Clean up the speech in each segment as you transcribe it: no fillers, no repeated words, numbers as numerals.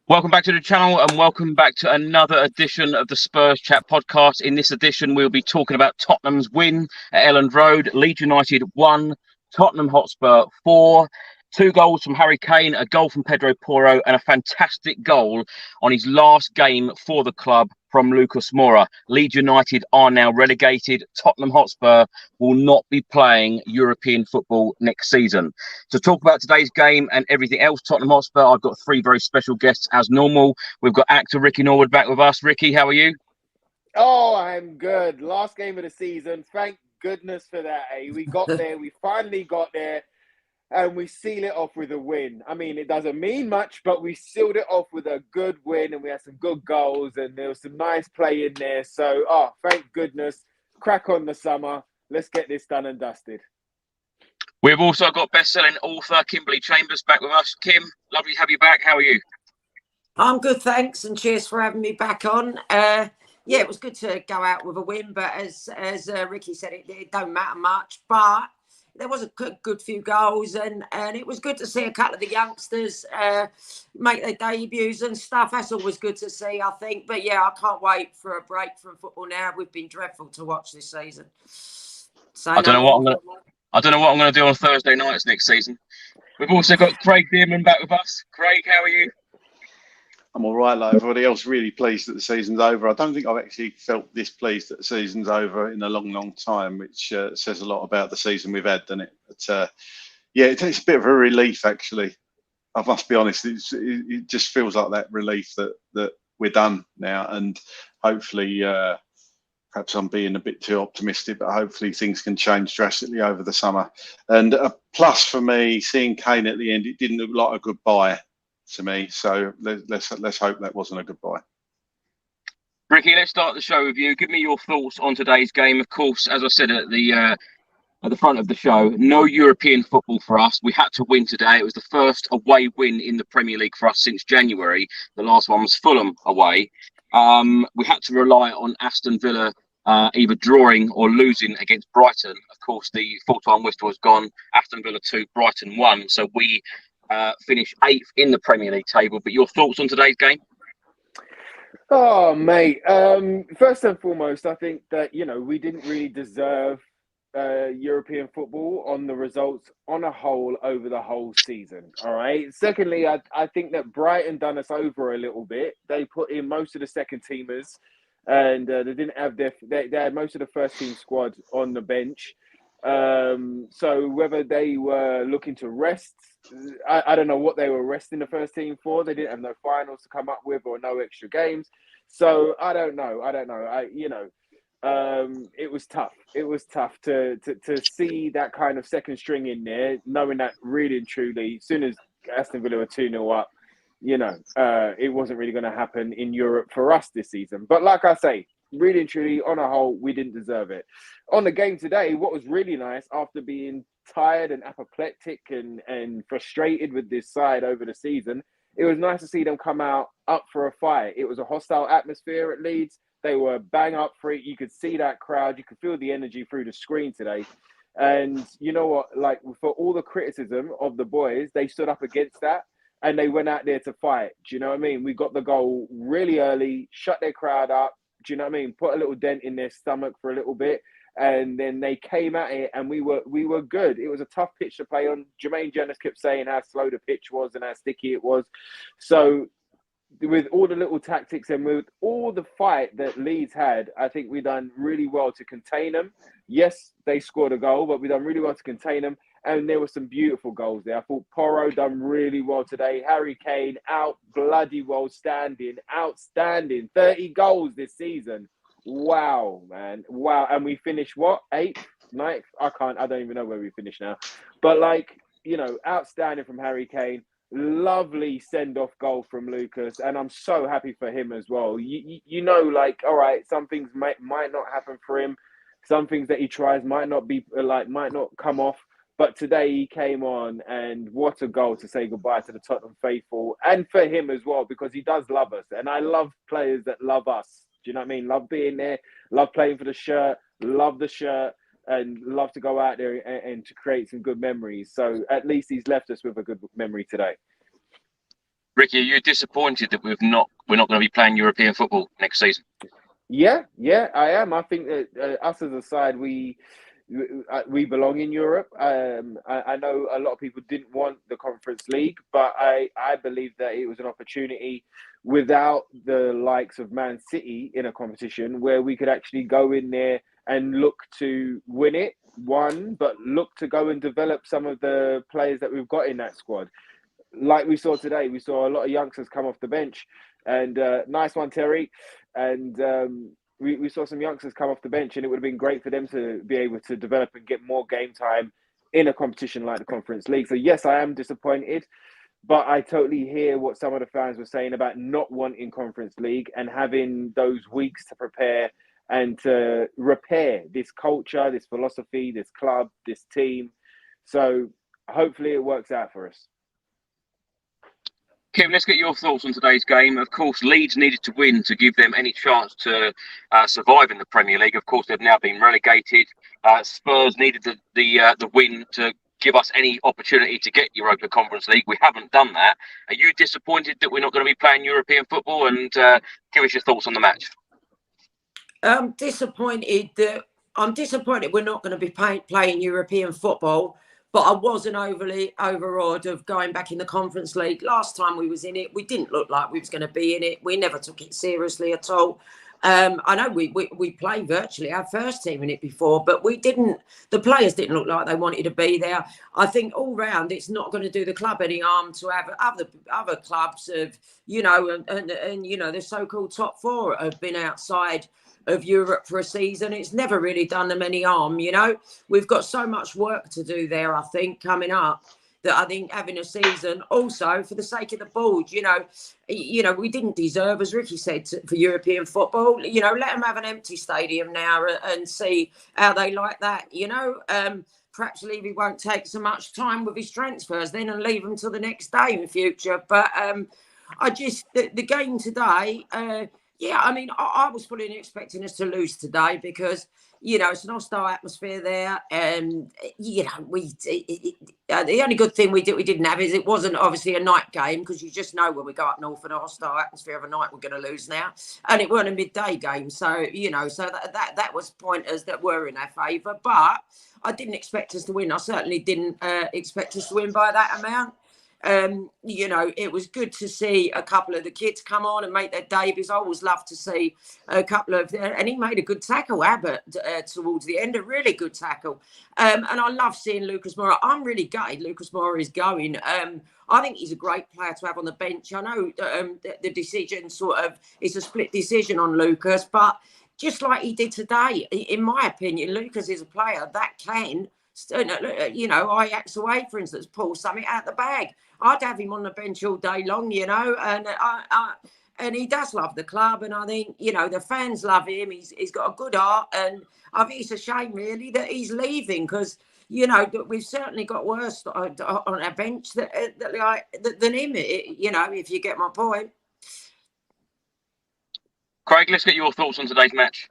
Welcome back to the channel and welcome back to another edition of the Spurs Chat podcast. In this edition, we'll be talking about Tottenham's win at Elland Road. Leeds United 1, Tottenham Hotspur 4. 2 goals from Harry Kane, a goal from Pedro Porro, and a fantastic goal on his last game for the club from Lucas Moura. Leeds United are now relegated. Tottenham Hotspur will not be playing European football next season. To talk about today's game and everything else, Tottenham Hotspur, I've got 3 very special guests as normal. We've got actor Ricky Norwood back with us. Ricky, how are you? Oh, I'm good. Last game of the season. Thank goodness for that. We got there. We finally got there. And we seal it off with a win. I mean, it doesn't mean much, but we sealed it off with a good win, and we had some good goals, and there was some nice play in there. So, thank goodness. Crack on the summer. Let's get this done and dusted. We've also got best-selling author Kimberly Chambers back with us. Kim, lovely to have you back. How are you? I'm good, thanks, and cheers for having me back on. It was good to go out with a win, but as Ricky said, it don't matter much, but there was a good few goals, and it was good to see a couple of the youngsters make their debuts and stuff. That's always good to see, I think. But yeah, I can't wait for a break from football now. We've been dreadful to watch this season. So I don't know what I'm going to do on Thursday nights next season. We've also got Craig Dearman back with us. Craig, how are you? I'm all right, like everybody else, really pleased that the season's over. I don't think I've actually felt this pleased that the season's over in a long, long time, which says a lot about the season we've had, doesn't it? But it's a bit of a relief, actually. I must be honest, it just feels like that relief that we're done now. And hopefully, perhaps I'm being a bit too optimistic, but hopefully things can change drastically over the summer. And a plus for me, seeing Kane at the end, it didn't look like a goodbye to me, so let's hope that wasn't a goodbye. Ricky, let's start the show with you. Give me your thoughts on today's game. Of course, as I said at the front of the show, no European football for us. We had to win today. It was the first away win in the Premier League for us since January. The last one was Fulham away. We had to rely on Aston Villa either drawing or losing against Brighton. Of course, the full-time whistle was gone. Aston Villa 2, Brighton 1. So we finish 8th in the Premier League table. But your thoughts on today's game? Oh, mate. First and foremost, I think that, we didn't really deserve European football on the results on a whole over the whole season. All right. Secondly, I think that Brighton done us over a little bit. They put in most of the second teamers, and they didn't have they had most of the first team squad on the bench. So whether they were looking to rest, I don't know what they were resting the first team for. They didn't have no finals to come up with or no extra games. So I don't know. It was tough. It was tough to see that kind of second string in there, knowing that really and truly, as soon as Aston Villa were 2-0 up, it wasn't really going to happen in Europe for us this season. But like I say, really and truly, on a whole, we didn't deserve it. On the game today, what was really nice, after being tired and apoplectic and frustrated with this side over the season, it was nice to see them come out up for a fight. It was a hostile atmosphere at Leeds. They were bang up for it. You could see that crowd. You could feel the energy through the screen today. And you know what? Like, for all the criticism of the boys, they stood up against that and they went out there to fight. Do you know what I mean? We got the goal really early, shut their crowd up. Do you know what I mean? Put a little dent in their stomach for a little bit. And then they came at it and we were good. It was a tough pitch to play on. Jermaine Jones kept saying how slow the pitch was and how sticky it was. So with all the little tactics and with all the fight that Leeds had, I think we done really well to contain them. Yes, they scored a goal, but we done really well to contain them. And there were some beautiful goals there. I thought Porro done really well today. Harry Kane, outstanding. 30 goals this season. Wow, man. Wow. And we finished what? 8th? 9th? I don't even know where we finished now. But outstanding from Harry Kane. Lovely send-off goal from Lucas. And I'm so happy for him as well. All right, some things might not happen for him. Some things that he tries might not come off. But today he came on, and what a goal to say goodbye to the Tottenham faithful, and for him as well, because he does love us. And I love players that love us. Do you know what I mean? Love being there, love playing for the shirt, love the shirt, and love to go out there and to create some good memories. So at least he's left us with a good memory today. Ricky, are you disappointed that we're not going to be playing European football next season? Yeah, I am. I think that us as a side, we belong in Europe. I know a lot of people didn't want the Conference League, but I believe that it was an opportunity without the likes of Man City in a competition where we could actually go in there and look to win it, but look to go and develop some of the players that we've got in that squad. Like we saw today, we saw a lot of youngsters come off the bench, and nice one, Terry. And we saw some youngsters come off the bench, and it would have been great for them to be able to develop and get more game time in a competition like the Conference League. So yes, I am disappointed, but I totally hear what some of the fans were saying about not wanting Conference League and having those weeks to prepare and to repair this culture, this philosophy, this club, this team. So hopefully it works out for us. Kim, let's get your thoughts on today's game. Of course, Leeds needed to win to give them any chance to survive in the Premier League. Of course, they've now been relegated. Spurs needed the win to give us any opportunity to get Europa Conference League. We haven't done that. Are you disappointed that we're not going to be playing European football? And give us your thoughts on the match. I'm disappointed we're not going to be playing European football. But I wasn't overly overawed of going back in the Conference League. Last time we was in it, we didn't look like we was going to be in it. We never took it seriously at all. I know we played virtually our first team in it before, but we didn't. The players didn't look like they wanted to be there. I think all round, it's not going to do the club any harm to have other clubs of, and you know, the so-called top four have been outside of Europe for a season. It's never really done them any harm, you know. We've got so much work to do there, I think, coming up, that I think having a season also for the sake of the board, you know, we didn't deserve, as Ricky said, for European football. You know, let them have an empty stadium now and see how they like that, you know. Perhaps Levy won't take so much time with his transfers then and leave them till the next day in future. But the game today, yeah, I mean, I was fully expecting us to lose today because, you know, it's an hostile atmosphere there. And, you know, the only good thing we didn't have is it wasn't obviously a night game, because you just know when we go up north in a hostile atmosphere of a night, we're going to lose now. And it weren't a midday game. So, you know, so that was pointers that were in our favour. But I didn't expect us to win. I certainly didn't expect us to win by that amount. You know, it was good to see a couple of the kids come on and make their debuts. I always love to see a couple of, and he made a good tackle, Abbott, towards the end, a really good tackle. And I love seeing Lucas Moura. I'm really gutted Lucas Moura is going. I think he's a great player to have on the bench. I know the decision it's a split decision on Lucas, but just like he did today, in my opinion, Lucas is a player that can, you know, Ajax away, for instance, pull something out the bag. I'd have him on the bench all day long, you know, and he does love the club, and I think, you know, the fans love him. He's got a good heart, and I think it's a shame really that he's leaving, because, you know, we've certainly got worse on our bench than him, you know, if you get my point. Craig, let's get your thoughts on today's match.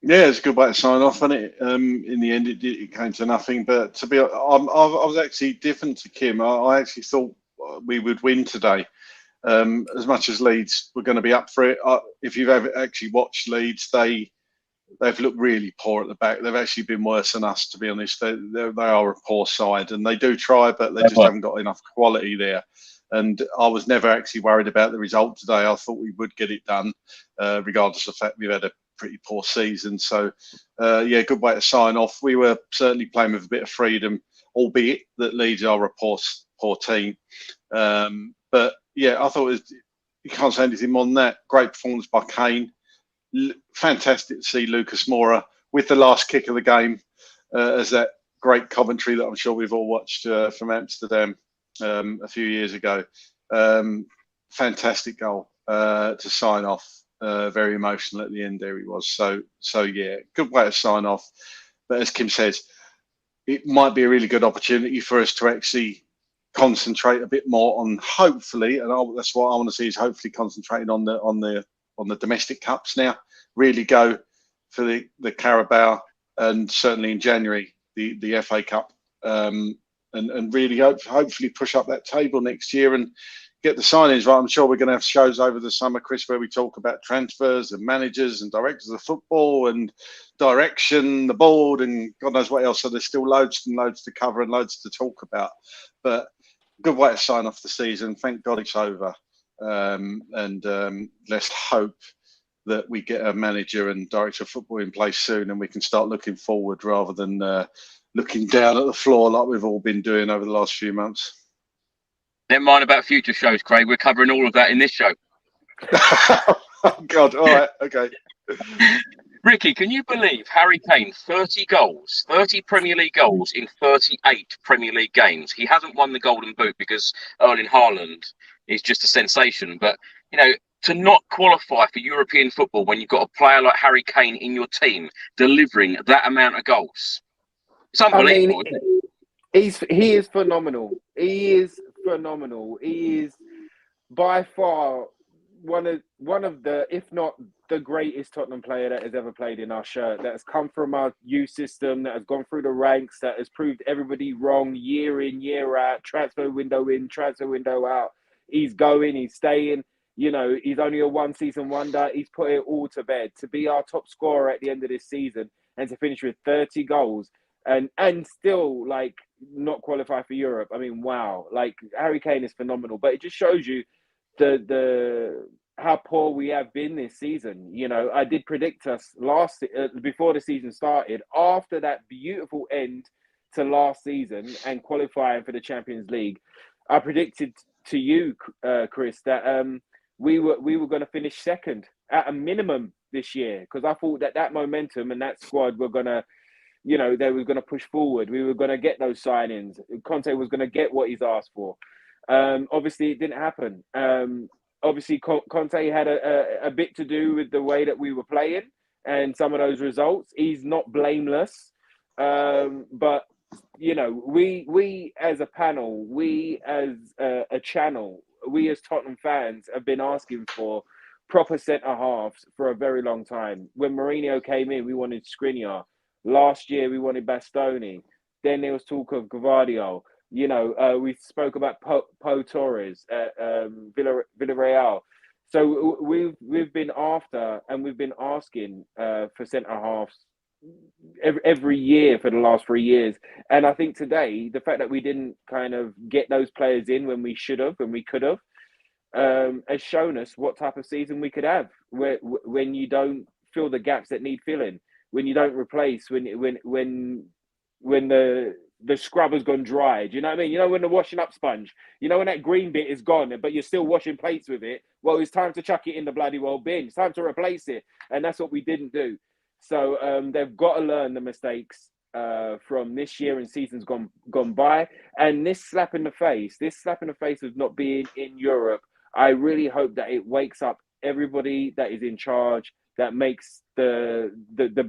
Yeah, it's a good way to sign off, and it in the end it came to nothing. But to be honest, I was actually different to Kim. I actually thought we would win today. As much as Leeds were going to be up for it, if you've ever actually watched Leeds, they've looked really poor at the back. They've actually been worse than us, to be honest. They are a poor side, and they do try, but they just haven't got enough quality there. And I was never actually worried about the result today. I thought we would get it done, regardless of the fact we've had a pretty poor season. So, yeah, good way to sign off. We were certainly playing with a bit of freedom, albeit that Leeds are a poor team. But, yeah, I thought you can't say anything more than that. Great performance by Kane. Fantastic to see Lucas Moura with the last kick of the game as that great commentary that I'm sure we've all watched from Amsterdam a few years ago. Fantastic goal to sign off. Very emotional at the end there he was. So yeah, good way to sign off. But as Kim says, it might be a really good opportunity for us to actually concentrate a bit more on, hopefully, and that's what I want to see, is hopefully concentrating on the domestic cups now. Really go for the Carabao, and certainly in January the FA Cup, and really hopefully push up that table next year and get the signings right. I'm sure we're going to have shows over the summer, Chris, where we talk about transfers and managers and directors of football and direction, the board, and God knows what else. So there's still loads and loads to cover and loads to talk about. But good way to sign off the season. Thank God it's over. Let's hope that we get a manager and director of football in place soon, and we can start looking forward rather than looking down at the floor like we've all been doing over the last few months. Never mind about future shows, Craig. We're covering all of that in this show. Oh, God. All right. Okay. Ricky, can you believe Harry Kane, 30 goals, 30 Premier League goals in 38 Premier League games? He hasn't won the Golden Boot because Erling Haaland is just a sensation. But, you know, to not qualify for European football when you've got a player like Harry Kane in your team delivering that amount of goals, it's unbelievable. I mean, he is phenomenal. He is phenomenal. He is by far one of the, if not the greatest Tottenham player that has ever played in our shirt, that has come from our youth system, that has gone through the ranks, that has proved everybody wrong year in, year out, transfer window in, transfer window out. He's going, he's staying. You know, he's only a one-season wonder. He's put it all to bed. To be our top scorer at the end of this season and to finish with 30 goals and still, like, not qualify for Europe. I mean, wow. Like, Harry Kane is phenomenal. But it just shows you the how poor we have been this season. You know, I did predict us before the season started, after that beautiful end to last season and qualifying for the Champions League, I predicted to you, Chris, that we were going to finish second at a minimum this year, because I thought that momentum and that squad were going to, you know, they were going to push forward. We were going to get those signings. Conte was going to get what he's asked for. Obviously, it didn't happen. Obviously, Conte had a bit to do with the way that we were playing and some of those results. He's not blameless. But, you know, we as a panel, we as a channel, we as Tottenham fans have been asking for proper centre-halves for a very long time. When Mourinho came in, we wanted Skriniar. Last year, we wanted Bastoni. Then there was talk of Gvardiol. You know, we spoke about Pau Torres at Villarreal. So we've been after and we've been asking for centre-halves every year for the last 3 years. And I think today, the fact that we didn't kind of get those players in when we should have, when we could have, has shown us what type of season we could have, when you don't fill the gaps that need filling, when you don't replace, when the scrubber's gone dry. Do you know what I mean? You know, when the washing up sponge, you know, when that green bit is gone, but you're still washing plates with it. Well, it's time to chuck it in the bloody well bin. It's time to replace it. And that's what we didn't do. So they've got to learn the mistakes from this year and seasons gone by. And this slap in the face of not being in Europe, I really hope that it wakes up everybody that is in charge, that makes the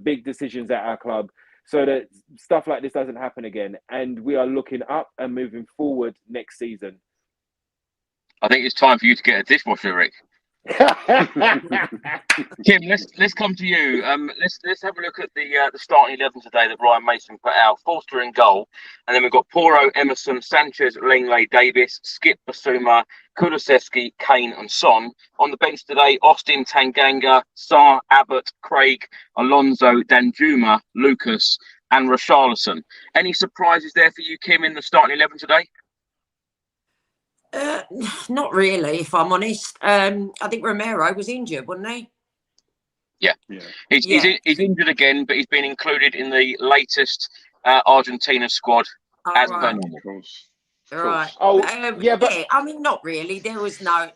big decisions at our club, so that stuff like this doesn't happen again. And we are looking up and moving forward next season. I think it's time for you to get a dishwasher, Rick. Kim, let's come to you. Let's have a look at the starting 11 today that Ryan Mason put out. Forster in goal, and then we've got Porro, Emerson, Sanchez, Lenglet, Davis, Skip, Basuma, Kulusevski, Kane, and Son. On the bench today, Austin, Tanganga, Sarr, Abbott, Craig, Alonso, Danjuma, Lucas, and Richarlison. Any surprises there for you, Kim, in the starting 11 today? Not really, if I'm honest. I think Romero was injured, wasn't he? Yeah. He's injured again, but he's been included in the latest Argentina squad as per normal. Right. Oh, yeah, I mean, not really. There was not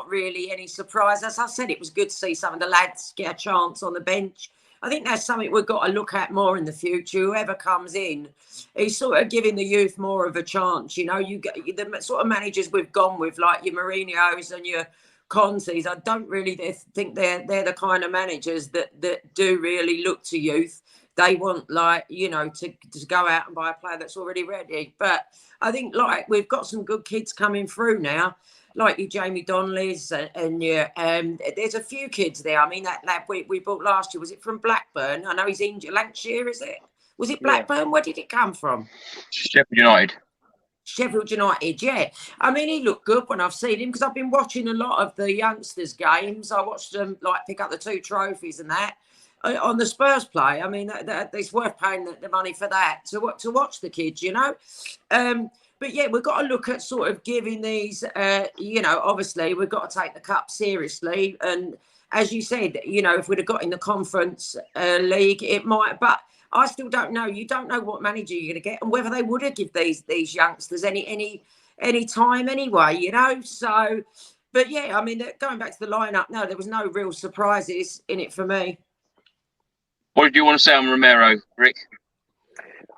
really any surprise. As I said, it was good to see some of the lads get a chance on the bench. I think that's something we've got to look at more in the future. Whoever comes in, he's sort of giving the youth more of a chance. You know, you get the sort of managers we've gone with, like your Mourinho's and your Contes. I don't really think they're the kind of managers that do really look to youth. They want, like, you know, to go out and buy a player that's already ready. But I think, like, we've got some good kids coming through now, like your Jamie Donnelly's and your there's a few kids there. I mean, that lad we bought last year, was it from Blackburn? I know he's injured. Lancashire, is it? Was it Blackburn? Yeah. Where did it come from? Sheffield United. Sheffield United, yeah. I mean, he looked good when I've seen him because I've been watching a lot of the youngsters' games. I watched them like pick up the 2 trophies and that on the Spurs play. I mean, it's worth paying the money for that to watch the kids, you know. But yeah, we've got to look at sort of giving these, you know, obviously we've got to take the cup seriously. And as you said, you know, if we'd have got in the Conference League, it might, but I still don't know. You don't know what manager you're going to get and whether they would have give these youngsters any time anyway, you know. So, but yeah, I mean, going back to the lineup, no, there was no real surprises in it for me. What did you want to say on Romero, Rick?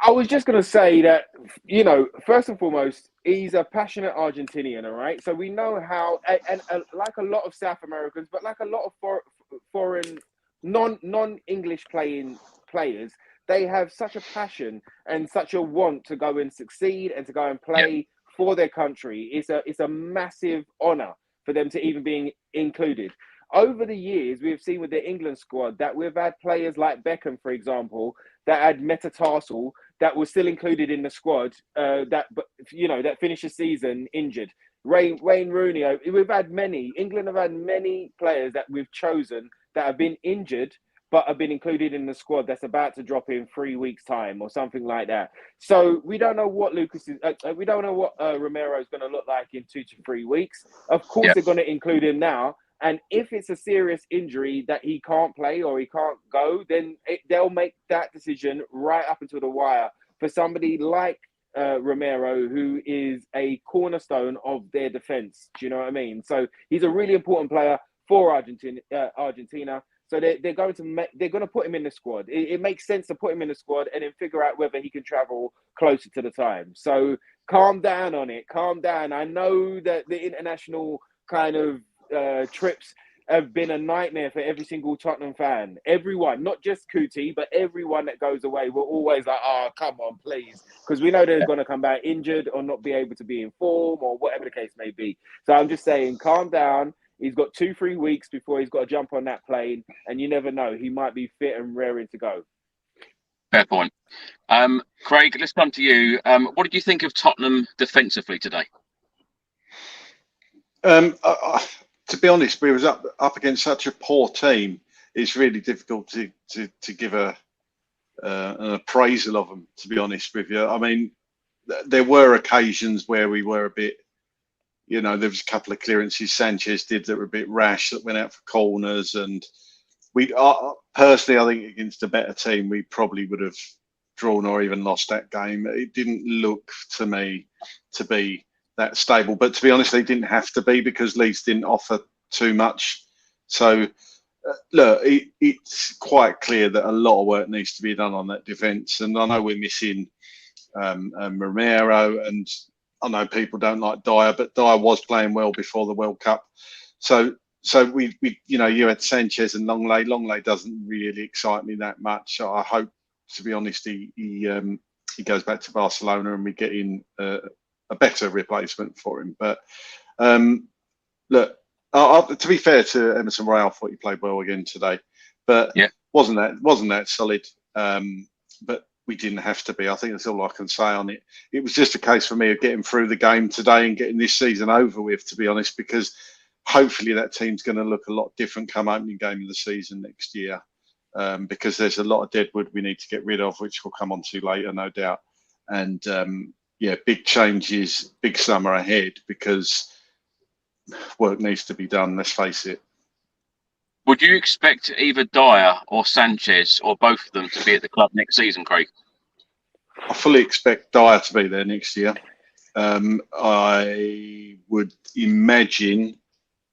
I was just going to say that, you know, first and foremost, he's a passionate Argentinian, all right? So we know how, and like a lot of South Americans, but like a lot of foreign, non-English players, they have such a passion and such a want to go and succeed and to go and play for their country. It's a massive honour for them to even be included. Over the years, we've seen with the England squad that we've had players like Beckham, for example, that had metatarsal that was still included in the squad. That finished the season injured. Wayne Rooney. England have had many players that we've chosen that have been injured but have been included in the squad that's about to drop in 3 weeks' time or something like that. So we don't know what Romero is going to look like in 2 to 3 weeks. Of course, they're going to include him now. And if it's a serious injury that he can't play or he can't go, then they'll make that decision right up until the wire for somebody like Romero, who is a cornerstone of their defense. Do you know what I mean? So he's a really important player for Argentina. So they're going to put him in the squad. It makes sense to put him in the squad and then figure out whether he can travel closer to the time. So calm down on it. Calm down. I know that the international kind of trips have been a nightmare for every single Tottenham fan. Everyone, not just Kuti, but everyone that goes away, we're always like, oh, come on, please. Because we know they're going to come back injured or not be able to be in form or whatever the case may be. So I'm just saying, calm down. He's got 2-3 weeks before he's got to jump on that plane. And you never know. He might be fit and raring to go. Fair point. Craig, let's come to you. What did you think of Tottenham defensively today? To be honest, we was up against such a poor team. It's really difficult to give an appraisal of them. To be honest with you, I mean, there were occasions where we were a bit, you know, there was a couple of clearances Sanchez did that were a bit rash that went out for corners, and we personally, I think against a better team, we probably would have drawn or even lost that game. It didn't look to me to be that stable, but to be honest, they didn't have to be because Leeds didn't offer too much. So look, it's quite clear that a lot of work needs to be done on that defence, and I know we're missing Romero, and I know people don't like Dyer, but Dyer was playing well before the World Cup. So we you know, you had Sanchez and Longley. Longley doesn't really excite me that much. I hope, to be honest, he goes back to Barcelona and we get in a better replacement for him. But look, to be fair to Emerson Royal, I thought he played well again today, but wasn't that solid. But we didn't have to be. I think that's all I can say on it. It was just a case for me of getting through the game today and getting this season over with, to be honest, because hopefully that team's going to look a lot different come opening game of the season next year, because there's a lot of deadwood we need to get rid of, which we'll come on to later, no doubt. And big changes, big summer ahead, because work needs to be done, let's face it. Would you expect either Dyer or Sanchez or both of them to be at the club next season, Craig? I fully expect Dyer to be there next year. I would imagine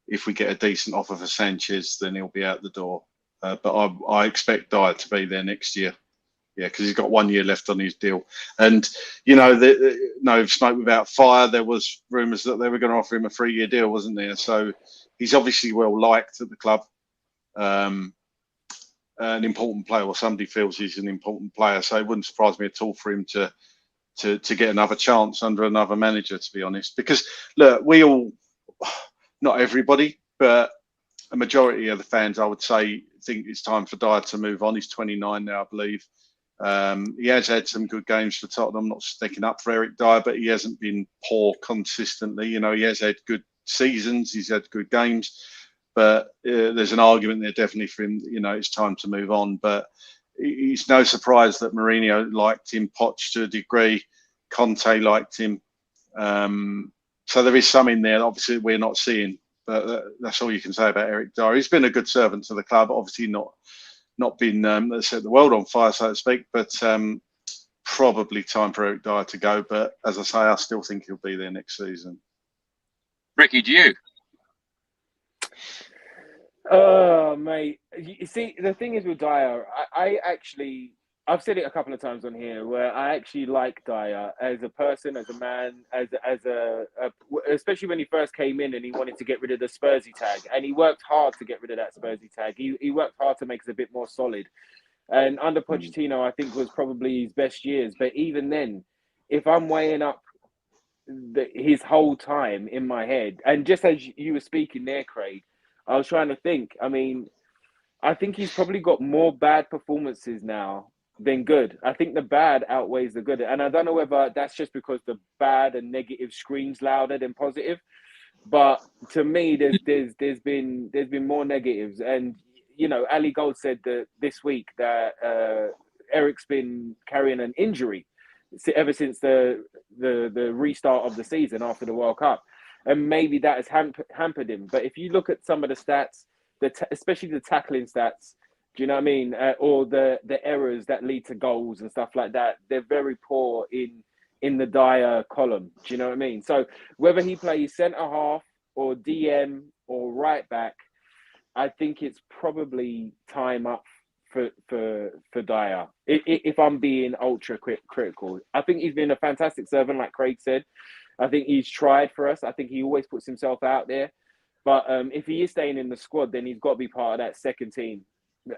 if we get a decent offer for Sanchez, then he'll be out the door. But I expect Dyer to be there next year. Yeah, because he's got 1 year left on his deal. And, you know, no smoke without fire. There was rumours that they were going to offer him a 3-year deal, wasn't there? So he's obviously well liked at the club. An important player, or somebody feels he's an important player. So it wouldn't surprise me at all for him to get another chance under another manager, to be honest. Because, look, we all, not everybody, but a majority of the fans, I would say, think it's time for Dyer to move on. He's 29 now, I believe. He has had some good games for Tottenham, not sticking up for Eric Dyer, but he hasn't been poor consistently. You know, he has had good seasons, he's had good games, but there's an argument there definitely for him. You know, it's time to move on. But it's no surprise that Mourinho liked him, Poch to a degree, Conte liked him. So there is some in there, obviously, we're not seeing. But that's all you can say about Eric Dyer. He's been a good servant to the club, obviously not been, let's set the world on fire, so to speak, but probably time for Eric Dyer to go. But as I say, I still think he'll be there next season. Ricky, do you? Oh, mate. You see, the thing is with Dyer, I've said it a couple of times on here where I actually like Dyer as a person, as a man, especially when he first came in and he wanted to get rid of the Spursy tag, and he worked hard to get rid of that Spursy tag. He worked hard to make us a bit more solid. And under Pochettino, I think was probably his best years. But even then, if I'm weighing up his whole time in my head, and just as you were speaking there, Craig, I was trying to think. I mean, I think he's probably got more bad performances now than good. I think the bad outweighs the good, and I don't know whether that's just because the bad and negative screams louder than positive. But to me, there's been more negatives, and you know, Ali Gold said that this week that Eric's been carrying an injury ever since the restart of the season after the World Cup, and maybe that has hampered him. But if you look at some of the stats, especially the tackling stats, do you know what I mean? Or the errors that lead to goals and stuff like that, they're very poor in the Dyer column. Do you know what I mean? So whether he plays centre half or DM or right back, I think it's probably time up for Dyer. If I'm being ultra critical, I think he's been a fantastic servant, like Craig said. I think he's tried for us. I think he always puts himself out there. But if he is staying in the squad, then he's got to be part of that second team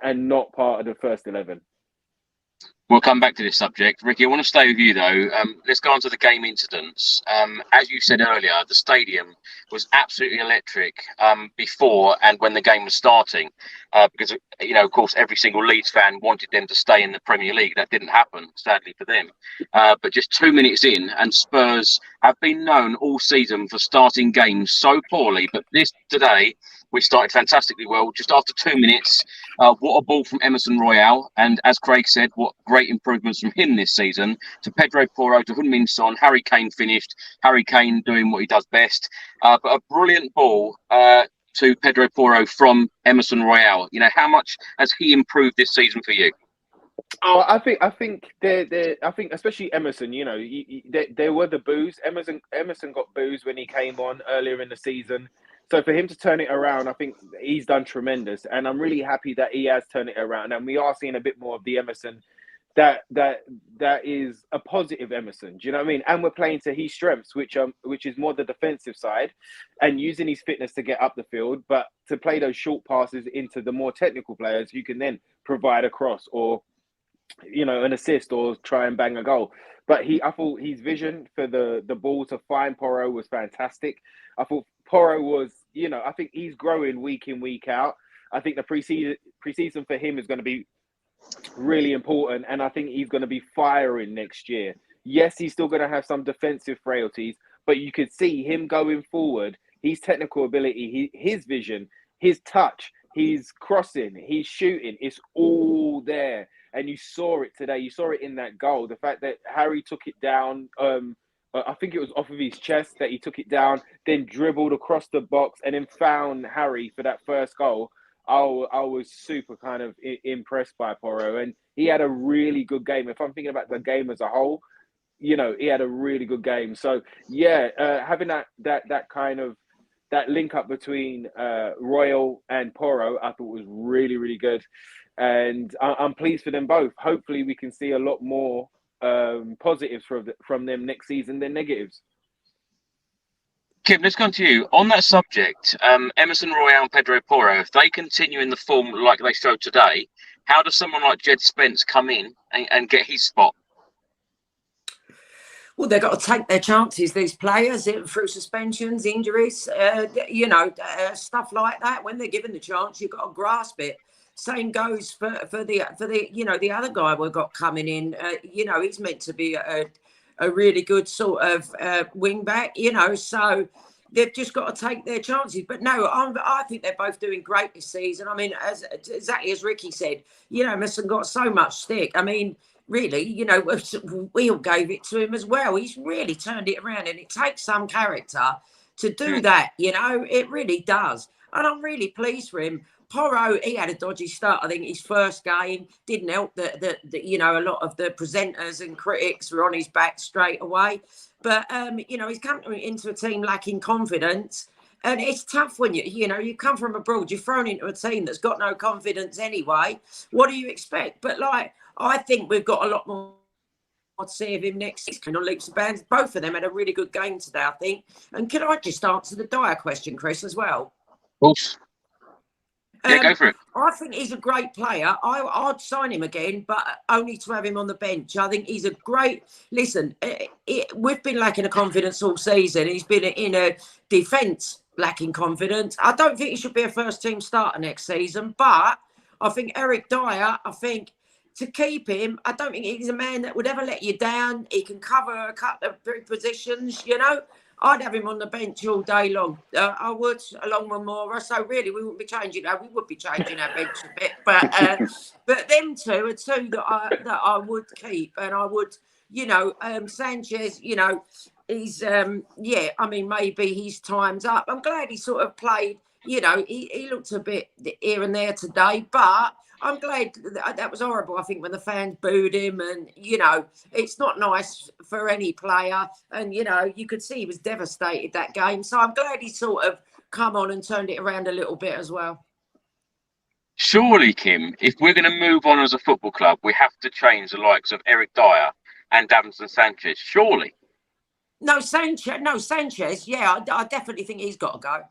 and not part of the first 11. We'll come back to this subject. Ricky, I want to stay with you, though. Let's go on to the game incidents. As you said earlier, the stadium was absolutely electric before and when the game was starting because, you know, of course, every single Leeds fan wanted them to stay in the Premier League. That didn't happen, sadly, for them. But just 2 minutes in, and Spurs have been known all season for starting games so poorly. But today, we started fantastically well. Just after 2 minutes, what a ball from Emerson Royale. And as Craig said, what great improvements from him this season. To Pedro Porro, to Heung-min Son, Harry Kane finished. Harry Kane doing what he does best. But a brilliant ball to Pedro Porro from Emerson Royale. You know, how much has he improved this season for you? Oh, I think especially Emerson. You know, there were the boos. Emerson got boos when he came on earlier in the season. So for him to turn it around, I think he's done tremendous, and I'm really happy that he has turned it around. And we are seeing a bit more of the Emerson that is a positive Emerson. Do you know what I mean? And we're playing to his strengths, which is more the defensive side, and using his fitness to get up the field, but to play those short passes into the more technical players who can then provide a cross or, you know, an assist or try and bang a goal. But I thought his vision for the ball to find Porro was fantastic. I thought Porro was, you know, I think he's growing week in, week out. I think the preseason for him is going to be really important, and I think he's going to be firing next year. Yes, he's still going to have some defensive frailties, but you could see him going forward, his technical ability, his vision, his touch, his crossing, his shooting, it's all there. And you saw it today. You saw it in that goal. The fact that Harry took it down, I think it was off of his chest that he took it down, then dribbled across the box and then found Harry for that first goal. I was super kind of impressed by Porro, and he had a really good game. If I'm thinking about the game as a whole, you know, he had a really good game. So yeah, having that kind of that link up between Royal and Porro, I thought was really, really good. And I'm pleased for them both. Hopefully we can see a lot more positives from them next season than negatives. Kim, let's go on to you. On that subject, Emerson Royale and Pedro Porro, if they continue in the form like they showed today, how does someone like Jed Spence come in and get his spot? Well, they've got to take their chances, these players, through suspensions, injuries, you know, stuff like that. When they're given the chance, you've got to grasp it. Same goes for the the other guy we've got coming in. He's meant to be a really good sort of wing back. So they've just got to take their chances. But no, I think they're both doing great this season. I mean, exactly as Ricky said, Messon got so much stick. I mean, really, we all gave it to him as well. He's really turned it around, and it takes some character to do that. It really does. And I'm really pleased for him. Porro, he had a dodgy start. I think his first game didn't help that a lot of the presenters and critics were on his back straight away. But he's come into a team lacking confidence, and it's tough when you come from abroad. You're thrown into a team that's got no confidence anyway. What do you expect? But I think we've got a lot more to see of him next season on leaps and bounds. Both of them had a really good game today, I think. And can I just answer the Dyer question, Chris, as well? Of course. Yeah, go for it. I think he's a great player. I'd sign him again, but only to have him on the bench. I think he's a great... Listen, we've been lacking a confidence all season. He's been in a defence lacking confidence. I don't think he should be a first-team starter next season, but I think Eric Dyer, to keep him, I don't think he's a man that would ever let you down. He can cover a couple of positions, I'd have him on the bench all day long. I would, along with Moura. So really, we wouldn't be changing. We would be changing our bench a bit, but them two are two that I would keep, and I would, Sanchez. He's maybe his time's up. I'm glad he sort of played. He looked a bit here and there today, but I'm glad that was horrible. I think when the fans booed him, and it's not nice for any player. And you could see he was devastated that game. So I'm glad he sort of come on and turned it around a little bit as well. Surely, Kim, if we're going to move on as a football club, we have to change the likes of Eric Dyer and Davinson Sanchez. Surely. No, Sanchez. Yeah, I definitely think he's got to go.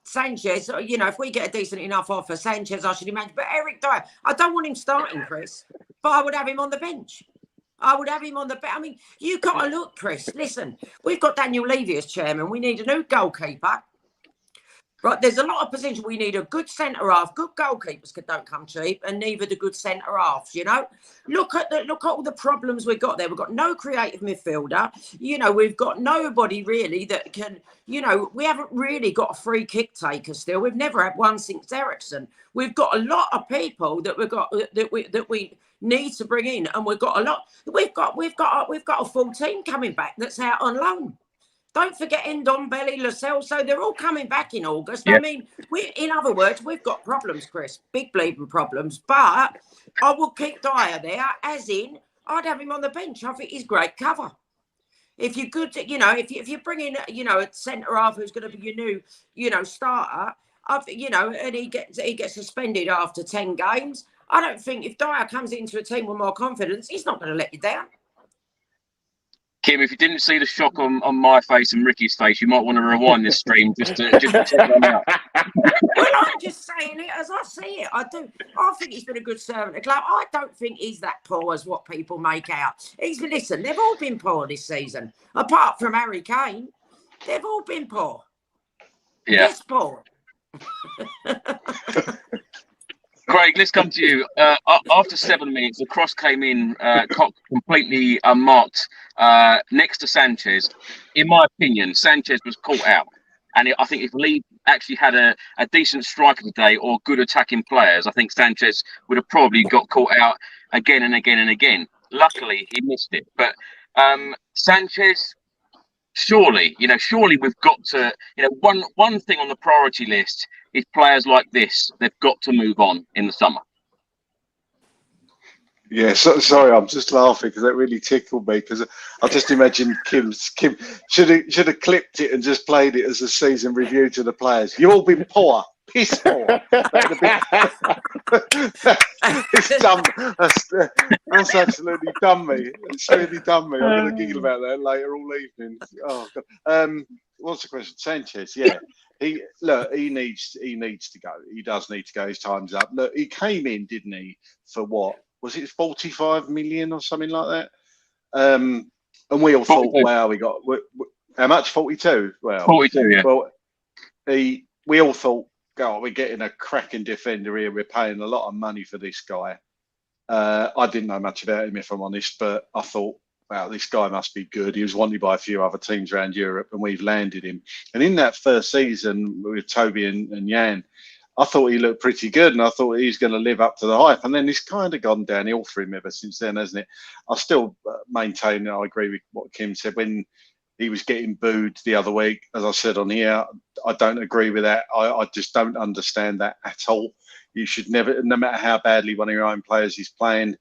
Sanchez, if we get a decent enough offer, Sanchez, I should imagine. But Eric Dyer, I don't want him starting, Chris, but I would have him on the bench. I mean, you've got to look, Chris. Listen, we've got Daniel Levy as chairman. We need a new goalkeeper. Right, there's a lot of positions. We need a good centre half. Good goalkeepers don't come cheap, and neither the good centre halves. Look at all the problems we've got there. We've got no creative midfielder. We've got nobody really that can. We haven't really got a free kick taker still. We've never had one since Ericsson. We've got a lot of people that we need to bring in, and we've got a lot. We've got a full team coming back that's out on loan. Don't forget Ndombele, Lo Celso, they're all coming back in August. Yep. I mean, in other words, we've got problems, Chris, big bleeding problems. But I will keep Dyer there, as in, I'd have him on the bench. I think he's great cover. If you're good, if you bring in, a centre half who's going to be your new, starter, and he gets suspended after 10 games, I don't think if Dyer comes into a team with more confidence, he's not going to let you down. Kim, if you didn't see the shock on my face and Ricky's face, you might want to rewind this stream just to check them out. Well, I'm just saying it as I see it. I do. I think he's been a good servant of the club. I don't think he's that poor as what people make out. Listen, they've all been poor this season. Apart from Harry Kane, they've all been poor. Yeah. Yes, poor. Craig, let's come to you. After 7 minutes, the cross came in completely unmarked next to Sanchez. In my opinion, Sanchez was caught out. And I think if Leeds actually had a decent striker today or good attacking players, I think Sanchez would have probably got caught out again and again and again. Luckily, he missed it. But Sanchez, surely we've got to, one thing on the priority list is players like this. They've got to move on in the summer. Yeah, sorry, I'm just laughing because that really tickled me because I just imagined Kim should have clipped it and just played it as a season review to the players. You've all been poor, piss poor. It's dumb. That's absolutely done me. It's really done me. I'm going to giggle about that later all evening. Oh God. What's the question? Sanchez, yeah. He needs to go. He does need to go. His time's up. Look, he came in, didn't he? For what? Was it 45 million or something like that? And we all 42. Thought, wow, we got how much? 42. Well, 42. Yeah. Well, we all thought God, we're getting a cracking defender here. We're paying a lot of money for this guy. I didn't know much about him, if I'm honest, but I thought, wow, this guy must be good. He was wanted by a few other teams around Europe, and we've landed him. And in that first season with Toby and Jan, I thought he looked pretty good, and I thought he's going to live up to the hype. And then it's kind of gone downhill for him ever since then, hasn't it? I still maintain, I agree with what Kim said, when he was getting booed the other week, as I said on here, I don't agree with that. I just don't understand that at all. You should never, no matter how badly one of your own players is playing,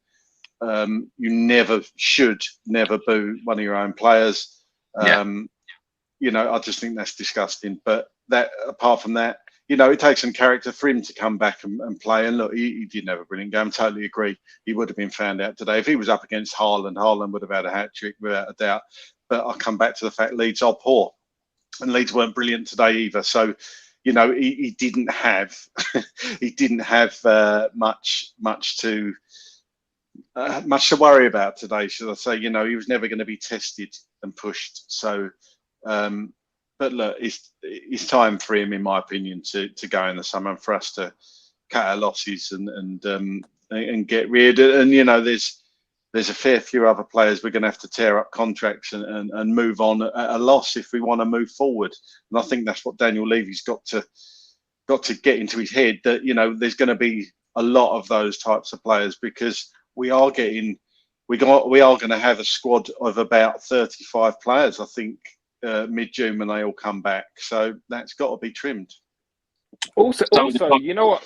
you should never boo one of your own players. You know, I just think that's disgusting. But that, apart from that, you know, it takes some character for him to come back and play. And look, he didn't have a brilliant game. Totally agree. He would have been found out today. If he was up against Haaland would have had a hat-trick without a doubt. But I'll come back to the fact Leeds are poor. And Leeds weren't brilliant today either. So, you know, he didn't have much to worry about today, should I say. You know, he was never going to be tested and pushed. So, but look, it's time for him, in my opinion, to go in the summer and for us to cut our losses and get rid. And you know, there's a fair few other players we're going to have to tear up contracts and move on at a loss if we want to move forward. And I think that's what Daniel Levy's got to get into his head, that you know there's going to be a lot of those types of players, because we are going to have a squad of about 35 players, I think, mid-June when they all come back. So that's got to be trimmed. Also, you know what?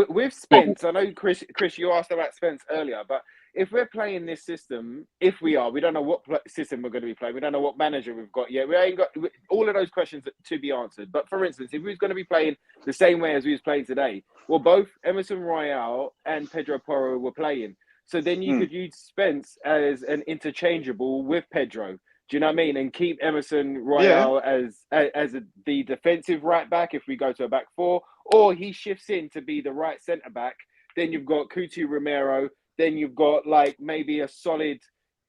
With Spence, I know Chris, you asked about Spence earlier, but if we're playing this system, we don't know what system we're going to be playing. We don't know what manager we've got yet. We ain't got all of those questions to be answered. But for instance, if we was going to be playing the same way as we was playing today, well, both Emerson Royale and Pedro Porro were playing. So then you could use Spence as an interchangeable with Pedro. Do you know what I mean? And keep Emerson Royale as the defensive right back if we go to a back four, or he shifts in to be the right centre back. Then you've got Coutinho Romero. Then you've got like maybe a solid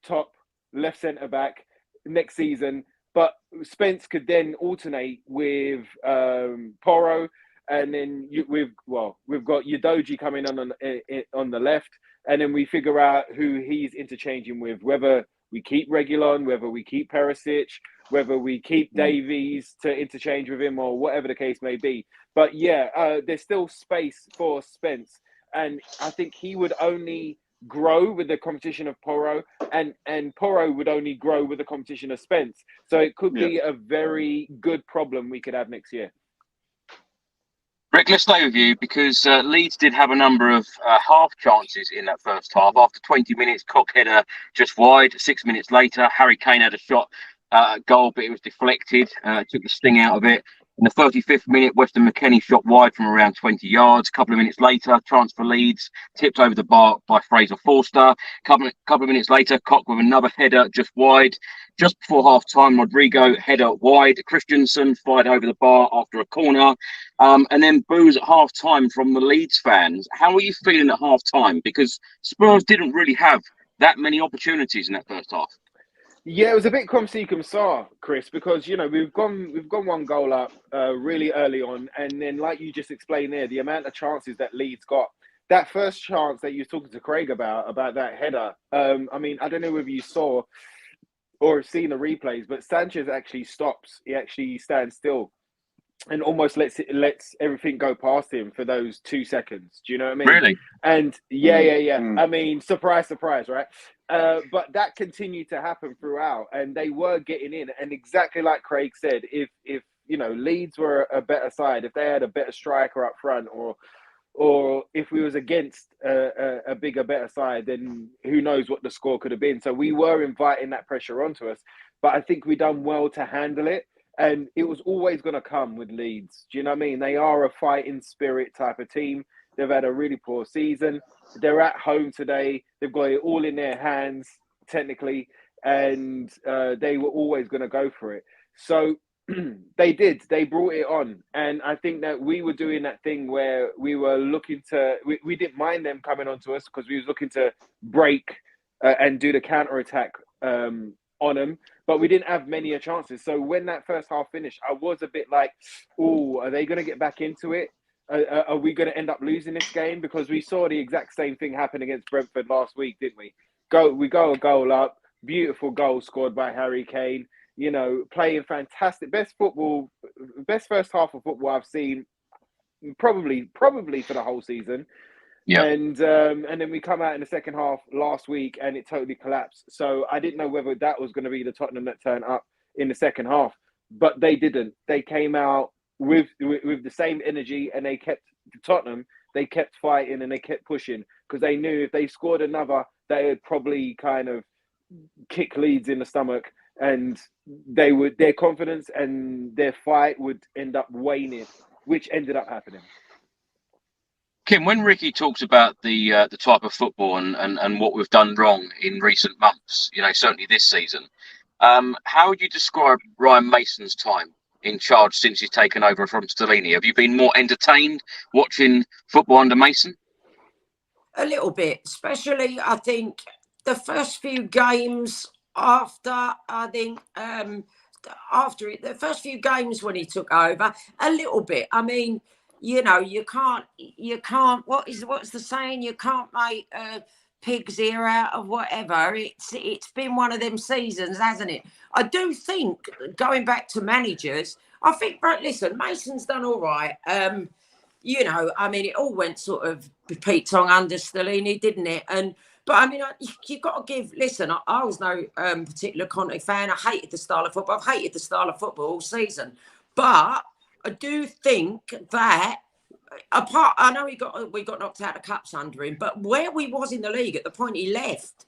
top left centre back next season. But Spence could then alternate with Porro, and then we've got Udogie coming on the left, and then we figure out who he's interchanging with, whether we keep Reguilon, whether we keep Perisic, whether we keep Davies to interchange with him, or whatever the case may be. But yeah, there's still space for Spence. And I think he would only grow with the competition of Porro, and Porro would only grow with the competition of Spence. So it could be a very good problem we could have next year. Rick, let's stay with you, because Leeds did have a number of half chances in that first half. After 20 minutes, Koch header just wide. 6 minutes later, Harry Kane had a shot goal, but it was deflected. Took the sting out of it. In the 35th minute, Weston McKennie shot wide from around 20 yards. A couple of minutes later, chance for Leeds, tipped over the bar by Fraser Forster. Couple of minutes later, Koch with another header just wide. Just before half-time, Rodrigo header wide. Christensen fired over the bar after a corner. And then boos at half-time from the Leeds fans. How are you feeling at half-time? Because Spurs didn't really have that many opportunities in that first half. Yeah, it was a bit come see come saw, Chris, because you know we've gone one goal up really early on, and then like you just explained there, the amount of chances that Leeds got. That first chance that you were talking to Craig about that header. I mean, I don't know whether you saw or have seen the replays, but Sanchez actually stops. He actually stands still and almost lets everything go past him for those 2 seconds. Do you know what I mean? Really? And yeah. I mean, surprise, right? But that continued to happen throughout, and they were getting in. And exactly like Craig said, if you know Leeds were a better side, if they had a better striker up front, or if we was against a bigger, better side, then who knows what the score could have been. So we were inviting that pressure onto us, but I think we done well to handle it. And it was always going to come with Leeds. Do you know what I mean? They are a fighting spirit type of team. They've had a really poor season. They're at home today. They've got it all in their hands, technically. And they were always going to go for it. So they did. They brought it on. And I think that we were doing that thing where we were looking to... We didn't mind them coming onto us because we was looking to break and do the counter-attack on them, but we didn't have many chances. So when that first half finished, I was a bit like, oh, are they going to get back into it? Are we going to end up losing this game? Because we saw the exact same thing happen against Brentford last week, didn't we? We go a goal up, beautiful goal scored by Harry Kane. You know, playing fantastic, best first half of football I've seen, probably for the whole season. Yeah. And then we come out in the second half last week and it totally collapsed. So I didn't know whether that was going to be the Tottenham that turned up in the second half, but they didn't. They came out with the same energy, and they kept fighting and they kept pushing, because they knew if they scored another, they would probably kind of kick Leeds in the stomach, and their confidence and their fight would end up waning, which ended up happening. Kim, when Ricky talks about the type of football and what we've done wrong in recent months, you know, certainly this season, how would you describe Ryan Mason's time in charge since he's taken over from Stellini? Have you been more entertained watching football under Mason? A little bit, especially I think the first few games the first few games when he took over, a little bit. I mean, you know, you can't. What's the saying? You can't make pig's ear out of whatever. It's been one of them seasons, hasn't it? I do think, going back to managers, I think, right, listen, Mason's done all right. You know, I mean, it all went sort of Pete Tong under Stellini, didn't it? But I mean, you've got to give. Listen, I was no particular Conte fan. I hated the style of football. I've hated the style of football all season. But I do think that, I know we got knocked out of cups under him, but where we was in the league at the point he left,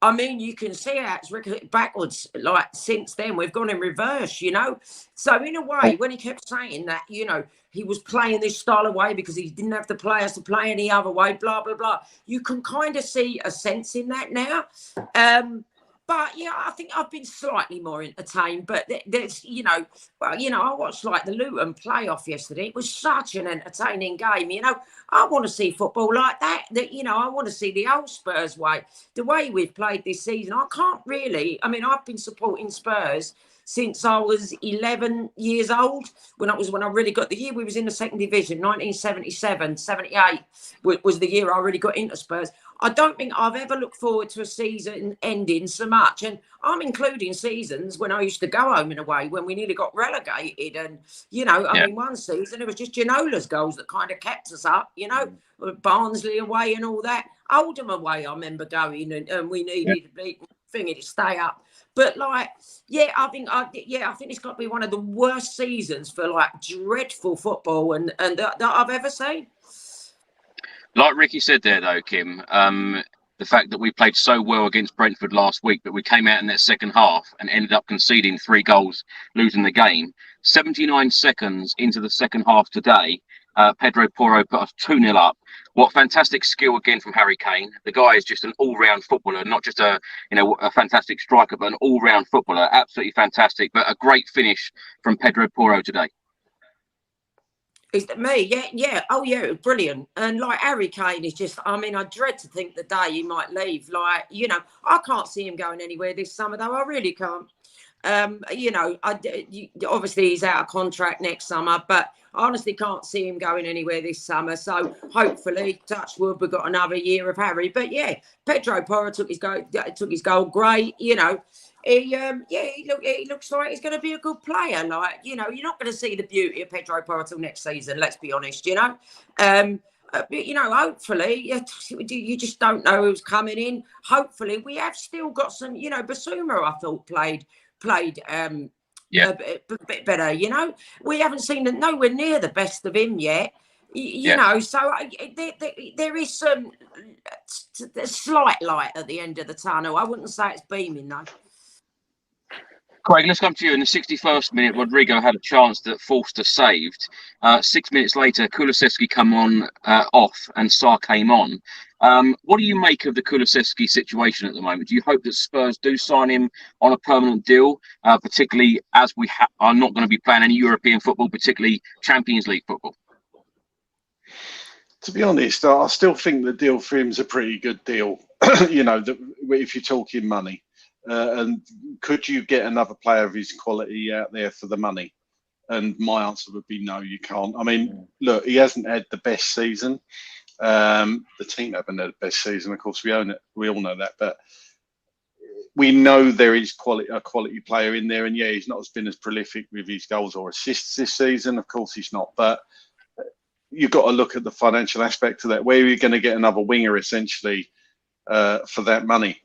I mean, you can see how it's backwards. Like, since then, we've gone in reverse, you know. So in a way, when he kept saying that, you know, he was playing this style of way because he didn't have the players to play any other way, blah, blah, blah. You can kind of see a sense in that now. But yeah, I think I've been slightly more entertained. But there's, you know, well, you know, I watched like the Luton playoff yesterday. It was such an entertaining game. You know, I want to see football like that. That, you know, I want to see the old Spurs way, the way we've played this season. I can't really. I mean, I've been supporting Spurs since I was 11 years old. When I really got the year we was in the second division, 1977, 78 was the year I really got into Spurs. I don't think I've ever looked forward to a season ending so much. And I'm including seasons when I used to go home and away, when we nearly got relegated. And, you know, I mean, one season, it was just Ginola's goals that kind of kept us up, you know, Barnsley away and all that. Oldham away, I remember going, and we needed a big thingy to stay up. But like, yeah, I think it's got to be one of the worst seasons for like dreadful football and that I've ever seen. Like Ricky said there, though, Kim, the fact that we played so well against Brentford last week, but we came out in that second half and ended up conceding 3 goals, losing the game. 79 seconds into the second half today, Pedro Porro put us 2-0 up. What fantastic skill again from Harry Kane. The guy is just an all-round footballer, not just a fantastic striker, but an all-round footballer. Absolutely fantastic, but a great finish from Pedro Porro today. Is that me? Yeah. Oh, yeah, it was brilliant. And like Harry Kane is just, I mean, I dread to think the day he might leave. Like, you know, I can't see him going anywhere this summer, though. I really can't. You know, obviously he's out of contract next summer, but I honestly can't see him going anywhere this summer. So hopefully, touch wood, we've got another year of Harry. But yeah, Pedro Porro took his goal great. You know, he looks like he's going to be a good player. Like, you know, you're not going to see the beauty of Pedro Porro till next season. Let's be honest. You know, you know, hopefully, you just don't know who's coming in. Hopefully, we have still got some. You know, Basuma, I thought played a bit better. You know, we haven't seen nowhere near the best of him yet. You know, so there is some slight light at the end of the tunnel. I wouldn't say it's beaming though. Craig, let's come to you. In the 61st minute, Rodrigo had a chance that Forster saved. 6 minutes later, Kulusevski come on off and Sarr came on. What do you make of the Kulusevski situation at the moment? Do you hope that Spurs do sign him on a permanent deal, particularly as we are not going to be playing any European football, particularly Champions League football? To be honest, I still think the deal for him is a pretty good deal, you know, if you're talking money. And could you get another player of his quality out there for the money? And my answer would be no, you can't. I mean, look, he hasn't had the best season. The team haven't had the best season. Of course, we own it. We all know that. But we know there is a quality player in there. And yeah, he's not been as prolific with his goals or assists this season. Of course, he's not. But you've got to look at the financial aspect of that. Where are you going to get another winger, essentially, for that money?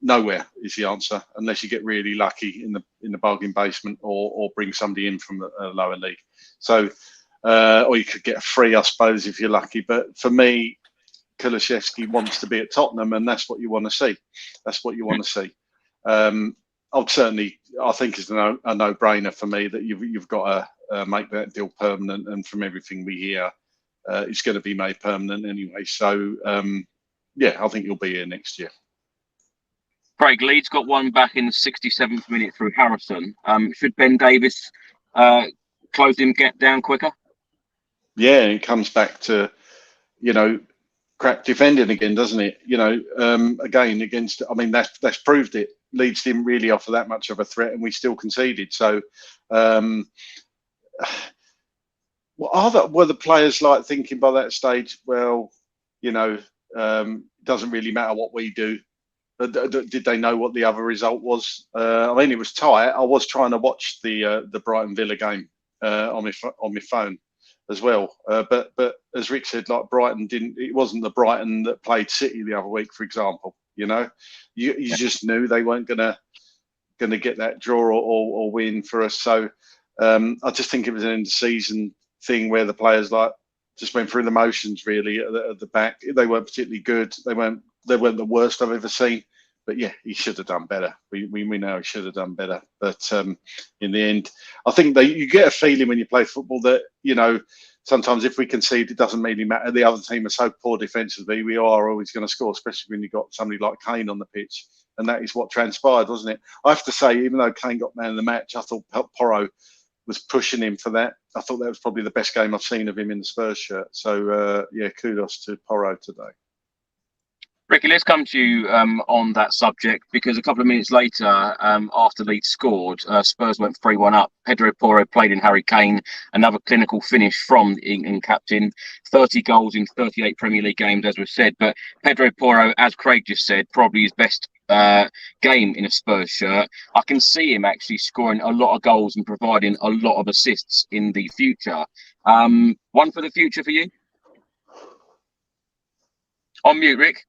Nowhere is the answer, unless you get really lucky in the bargain basement or bring somebody in from a lower league. So, or you could get a free, I suppose, if you're lucky. But for me, Kulusevski wants to be at Tottenham, and that's what you want to see. That's what you want to see. I think it's a no-brainer for me that you've got to make that deal permanent. And from everything we hear, it's going to be made permanent anyway. So, yeah, I think he'll be here next year. Craig, Leeds got one back in the 67th minute through Harrison. Should Ben Davies close him down quicker? Yeah, it comes back to, crap defending again, doesn't it? Again, against, I mean, that's proved it. Leeds didn't really offer that much of a threat and we still conceded. So, were the players like thinking by that stage, well, doesn't really matter what we do? Did they know what the other result was? I mean, it was tight. I was trying to watch the Brighton Villa game on my phone as well. But as Rick said, like Brighton it wasn't the Brighton that played City the other week, for example. You just knew they weren't gonna get that draw or win for us. So I just think it was an end of season thing where the players just went through the motions really at the back. They weren't particularly good. They weren't the worst I've ever seen. But yeah, he should have done better. We know he should have done better. But in the end, I think you get a feeling when you play football that, sometimes if we concede, it doesn't really matter. The other team are so poor defensively, we are always going to score, especially when you've got somebody like Kane on the pitch. And that is what transpired, wasn't it? I have to say, even though Kane got man of the match, I thought Porro was pushing him for that. I thought that was probably the best game I've seen of him in the Spurs shirt. So, yeah, kudos to Porro today. Ricky, let's come to you on that subject, because a couple of minutes later, after Leeds scored, Spurs went 3-1 up. Pedro Porro played in Harry Kane, another clinical finish from the England captain. 30 goals in 38 Premier League games, as we've said. But Pedro Porro, as Craig just said, probably his best game in a Spurs shirt. I can see him actually scoring a lot of goals and providing a lot of assists in the future. One for the future for you? On mute, Rick.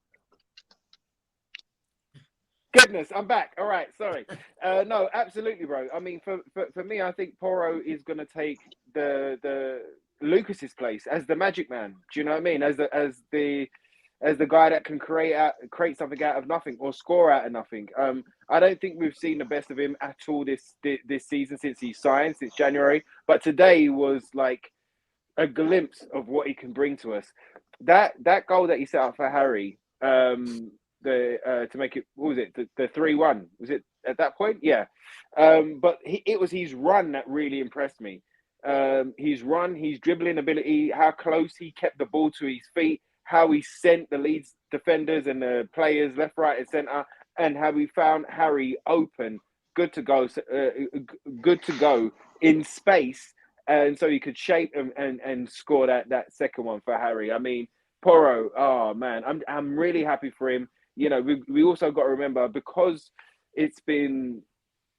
Goodness, I'm back. All right, sorry. No, absolutely, bro. I mean, for me, I think Porro is going to take the Lucas's place as the magic man. Do you know what I mean? As the guy that can create something out of nothing or score out of nothing. I don't think we've seen the best of him at all this season since he signed, since January. But today was like a glimpse of what he can bring to us. That goal that he set up for Harry. To make it, what was it? The 3-1, was it at that point? Yeah. But it was his run that really impressed me. His run, his dribbling ability, how close he kept the ball to his feet, how he sent the Leeds defenders and the players left, right, and centre, and how he found Harry open, good to go in space, and so he could shape and score that second one for Harry. I mean, Porro, oh man, I'm really happy for him. We also got to remember, because it's been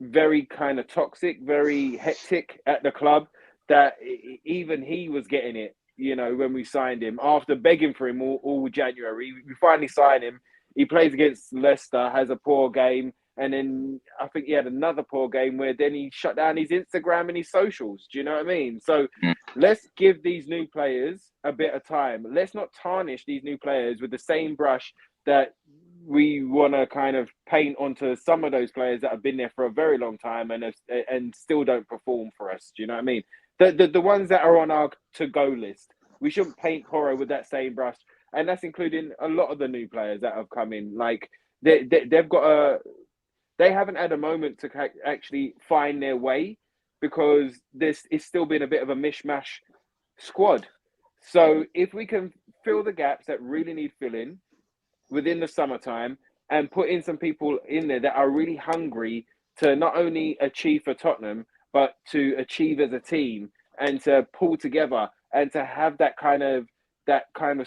very kind of toxic, very hectic at the club, that even he was getting it, when we signed him. After begging for him all January, we finally signed him. He plays against Leicester, has a poor game, and then I think he had another poor game where then he shut down his Instagram and his socials. Do you know what I mean? So let's give these new players a bit of time. Let's not tarnish these new players with the same brush that we want to kind of paint onto some of those players that have been there for a very long time and still don't perform for us. Do you know what I mean? The ones that are on our to-go list, we shouldn't paint Porro with that same brush. And that's including a lot of the new players that have come in. Like, they haven't had a moment to actually find their way, because it's still been a bit of a mishmash squad. So if we can fill the gaps that really need filling within the summertime and put in some people in there that are really hungry to not only achieve for Tottenham, but to achieve as a team and to pull together and to have that kind of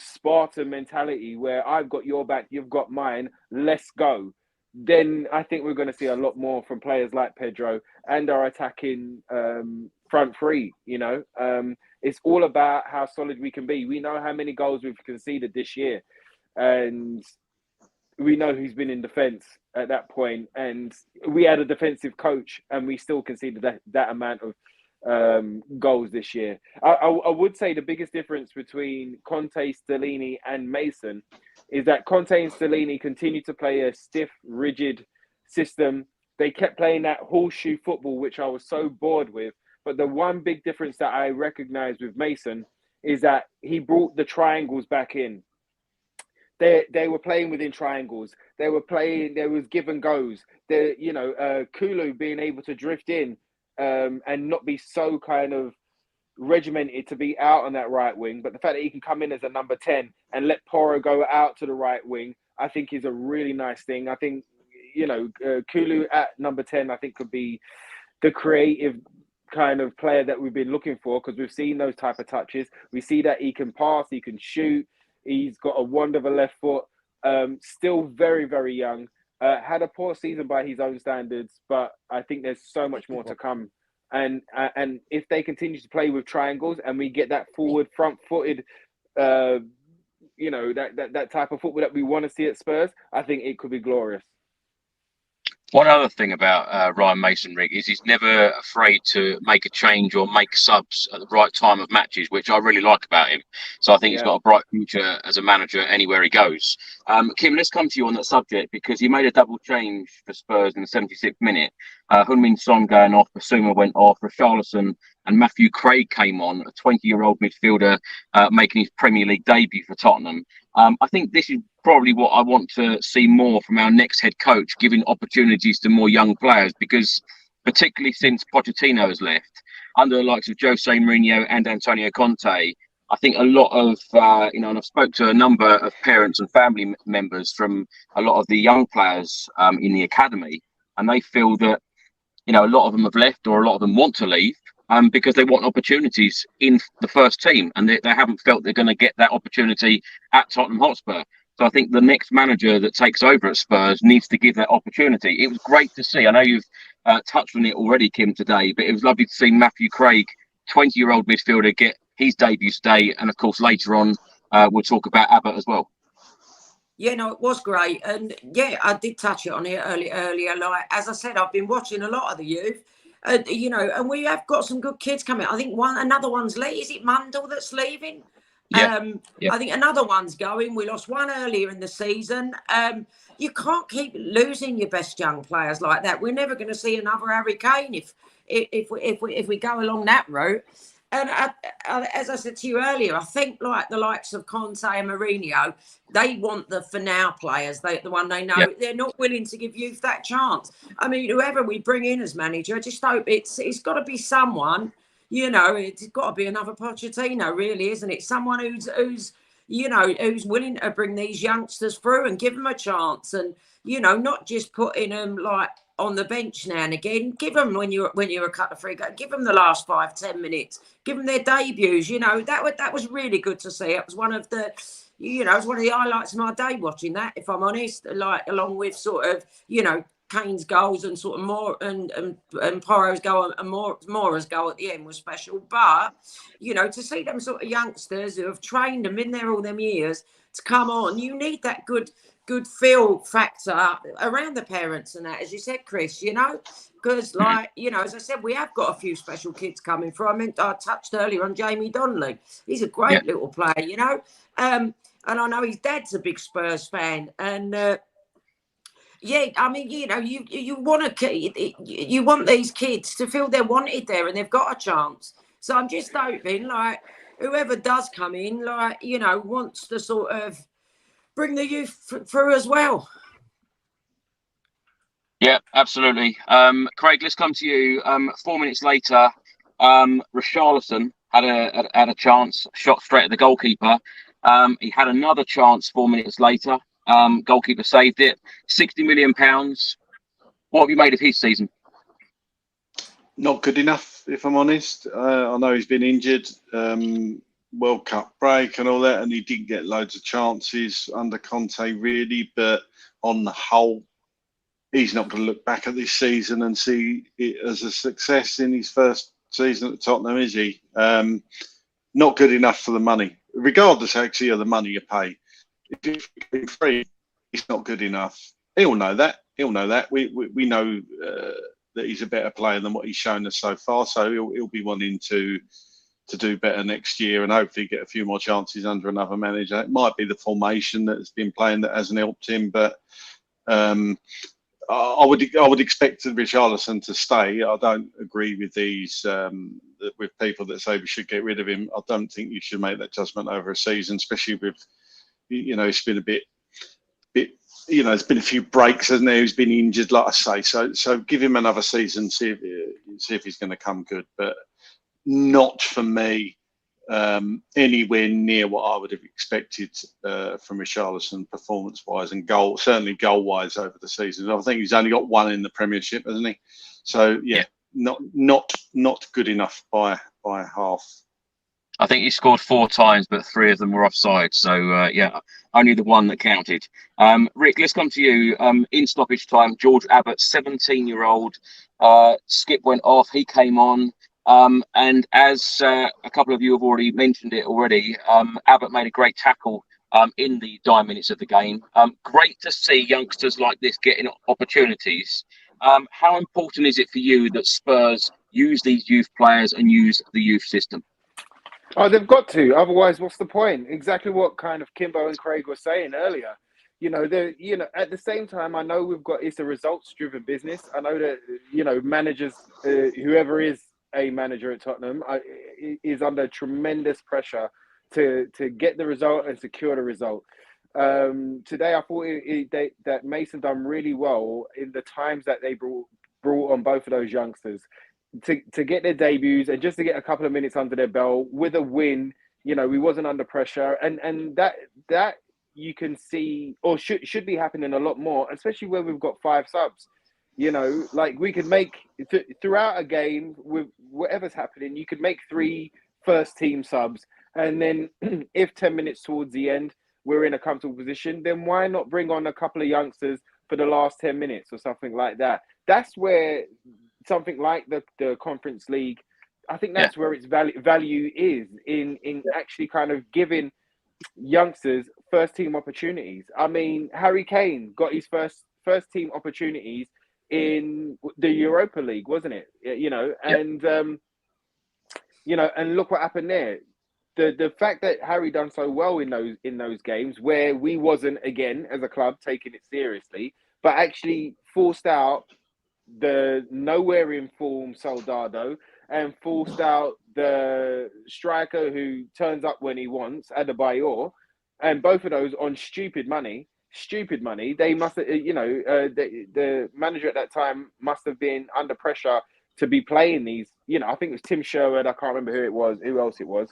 Spartan mentality where I've got your back, you've got mine, let's go. Then I think we're going to see a lot more from players like Pedro and our attacking front three. It's all about how solid we can be. We know how many goals we've conceded this year, and we know who's been in defence at that point. And we had a defensive coach, and we still conceded that amount of goals this year. I would say the biggest difference between Conte, Stellini, and Mason is that Conte and Stellini continue to play a stiff, rigid system. They kept playing that horseshoe football, which I was so bored with. But the one big difference that I recognize with Mason is that he brought the triangles back in. They were playing within triangles. There was give and goes. Kulu being able to drift in and not be so kind of regimented to be out on that right wing, but the fact that he can come in as a number 10 and let Porro go out to the right wing, I think is a really nice thing. I think, Kulu at number 10, I think could be the creative kind of player that we've been looking for, because we've seen those type of touches. We see that he can pass, he can shoot, he's got a wonderful left foot, still very, very young. Had a poor season by his own standards, but I think there's so much more to come. And if they continue to play with triangles and we get that forward, front-footed, that type of football that we want to see at Spurs, I think it could be glorious. One other thing about Ryan Mason, Rick, is he's never afraid to make a change or make subs at the right time of matches, which I really like about him. So I think he's got a bright future as a manager anywhere he goes. Kim, let's come to you on that subject, because he made a double change for Spurs in the 76th minute. Heung-min Son going off, Basuma went off, Richarlison and Matthew Craig came on, a 20-year-old midfielder making his Premier League debut for Tottenham. I think this is probably what I want to see more from our next head coach, giving opportunities to more young players, because particularly since Pochettino has left, under the likes of Jose Mourinho and Antonio Conte, I think a lot of, and I've spoke to a number of parents and family members from a lot of the young players in the academy, and they feel that, a lot of them have left, or a lot of them want to leave, because they want opportunities in the first team, and they haven't felt they're going to get that opportunity at Tottenham Hotspur. So I think the next manager that takes over at Spurs needs to give that opportunity. It was great to see. I know you've touched on it already, Kim, today, but it was lovely to see Matthew Craig, 20-year-old midfielder, get his debut today. And of course, later on, we'll talk about Abbott as well. Yeah, no, it was great. And yeah, I did touch it on it earlier. Like, as I said, I've been watching a lot of the youth, and we have got some good kids coming. I think another one's late. Is it Mundell that's leaving? Yeah. I think another one's going. We lost one earlier in the season. You can't keep losing your best young players like that. We're never going to see another Harry Kane if we go along that route. And as I said to you earlier, I think like the likes of Conte and Mourinho, they want the for now players, the one they know. Yep. They're not willing to give youth that chance. I mean, whoever we bring in as manager, I just hope it's got to be someone. It's got to be another Pochettino, really, isn't it? Someone who's willing to bring these youngsters through and give them a chance, and not just putting them like on the bench now and again. Give them when you're a cut of free. Give them the last 5-10 minutes. Give them their debuts. That was really good to see. It was one of the highlights of my day watching that. If I'm honest, like along with sort of Kane's goals and sort of more and Porro's goal and Moura's goal at the end was special. But to see them sort of youngsters who have trained and been there all them years to come on, you need that good feel factor around the parents and that, as you said, Chris. Because as I said, we have got a few special kids coming through. I touched earlier on Jamie Donnelly. He's a great little player, and I know his dad's a big Spurs fan, and. I mean, you want these kids to feel they're wanted there and they've got a chance. So I'm just hoping, like, whoever does come in, like, wants to sort of bring the youth through as well. Yeah, absolutely. Craig, let's come to you. 4 minutes later, Richarlison had a chance, shot straight at the goalkeeper. He had another chance 4 minutes later. Goalkeeper saved it. £60 million. What have you made of his season? Not good enough, if I'm honest. I know he's been injured, World Cup break and all that, and he didn't get loads of chances under Conte, really. But on the whole, he's not going to look back at this season and see it as a success in his first season at Tottenham, is he? Not good enough for the money, regardless actually of the money you pay. If you're free, it's not good enough. He'll know that. He'll know that. We know that he's a better player than what he's shown us so far. So he'll be wanting to do better next year and hopefully get a few more chances under another manager. It might be the formation that's been playing that hasn't helped him, but I would expect Richarlison to stay. I don't agree with with people that say we should get rid of him. I don't think you should make that judgment over a season, especially with, it's been a bit, there's been a few breaks, hasn't there? He's been injured, like I say. So give him another season, see if he's going to come good. But not for me anywhere near what I would have expected from Richarlison performance-wise and certainly goal-wise over the season. I think he's only got one in the Premiership, hasn't he? So yeah. Not good enough by half. I think he scored 4 times, but 3 of them were offside. So only the one that counted. Rick, let's come to you. In stoppage time, George Abbott, 17-year-old. Skip went off. He came on. And as a couple of you have already mentioned it already, Abbott made a great tackle in the dying minutes of the game. Great to see youngsters like this getting opportunities. How important is it for you that Spurs use these youth players and use the youth system? Oh, they've got to. Otherwise, what's the point? Exactly what kind of Kimbo and Craig were saying earlier. At the same time, I know it's a results-driven business. I know that, managers, whoever is a manager at Tottenham is under tremendous pressure to get the result and secure the result. Today, I thought that Mason done really well in the times that they brought on both of those youngsters to get their debuts and just to get a couple of minutes under their belt with a win. We wasn't under pressure, and that you can see or should be happening a lot more, especially where we've got 5 subs. Like we could make throughout a game with whatever's happening, you could make 3 first team subs, and then if 10 minutes towards the end we're in a comfortable position, then why not bring on a couple of youngsters for the last 10 minutes or something like that? That's where something like the Conference League, I think that's where its value is in actually kind of giving youngsters first team opportunities. I mean, Harry Kane got his first team opportunities in the Europa League, wasn't it? And look what happened there. The fact that Harry done so well in those games where we wasn't, again as a club, taking it seriously, but actually forced out the nowhere in form Soldado and forced out the striker who turns up when he wants, Adebayor, and both of those on stupid money. They must have, the manager at that time must have been under pressure to be playing these. I think it was Tim Sherwood. I can't remember who else it was.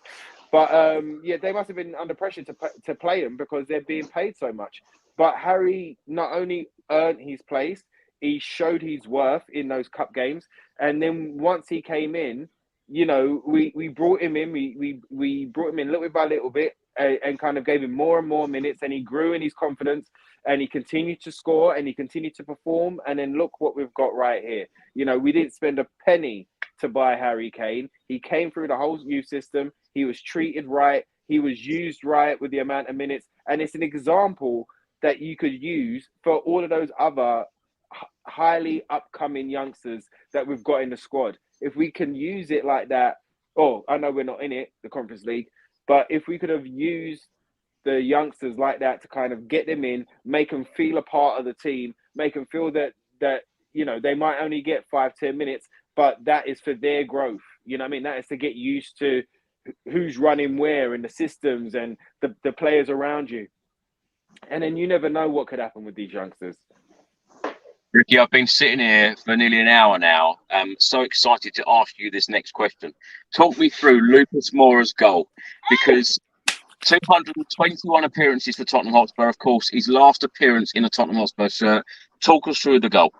But they must have been under pressure to play them because they're being paid so much. But Harry not only earned his place, he showed his worth in those cup games. And then once he came in, we brought him in. We brought him in little bit by little bit and kind of gave him more and more minutes. And he grew in his confidence and he continued to score and he continued to perform. And then look what we've got right here. We didn't spend a penny to buy Harry Kane. He came through the whole youth system. He was treated right. He was used right with the amount of minutes. And it's an example that you could use for all of those other highly upcoming youngsters that we've got in the squad. If we can use it like that, I know we're not in it, the Conference League, but if we could have used the youngsters like that to kind of get them in, make them feel a part of the team, make them feel that they might only get 5-10 minutes, but that is for their growth. That is to get used to who's running where in the systems and the players around you. And then you never know what could happen with these youngsters. Ricky, I've been sitting here for nearly an hour now. I'm so excited to ask you this next question. Talk me through Lucas Moura's goal, because 221 appearances for Tottenham Hotspur, of course, his last appearance in a Tottenham Hotspur shirt. Talk us through the goal.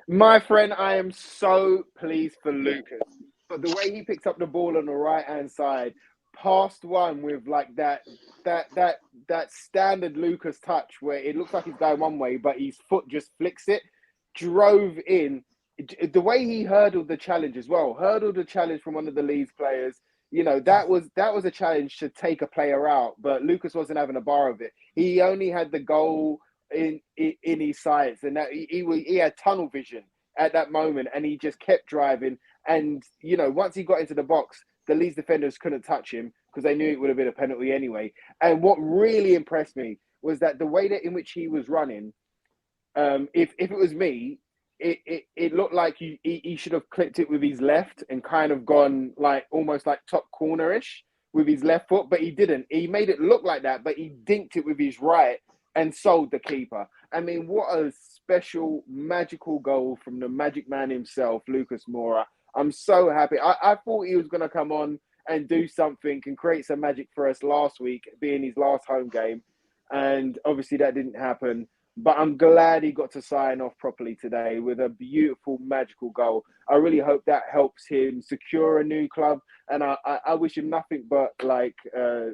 My friend, I am so pleased for Lucas. But the way he picks up the ball on the right-hand side, past one with like that standard Lucas touch where it looks like he's going one way, but his foot just flicks it, drove in. The way he hurdled the challenge as well, hurdled the challenge from one of the Leeds players. You know, that was a challenge to take a player out, but Lucas wasn't having a bar of it. He only had the goal in his sights, and that he had tunnel vision at that moment, and he just kept driving. And you know, once he got into the box, the Leeds defenders couldn't touch him because they knew it would have been a penalty anyway. And what really impressed me was that the way that in which he was running, if it was me, it looked like he should have clipped it with his left and kind of gone like almost like top cornerish with his left foot, but he didn't. He made it look like that, but he dinked it with his right and sold the keeper. I mean, what a special, magical goal from the magic man himself, Lucas Moura. I'm so happy. I thought he was going to come on and do something and create some magic for us last week, being his last home game. And obviously that didn't happen. But I'm glad he got to sign off properly today with a beautiful, magical goal. I really hope that helps him secure a new club. And I wish him nothing but like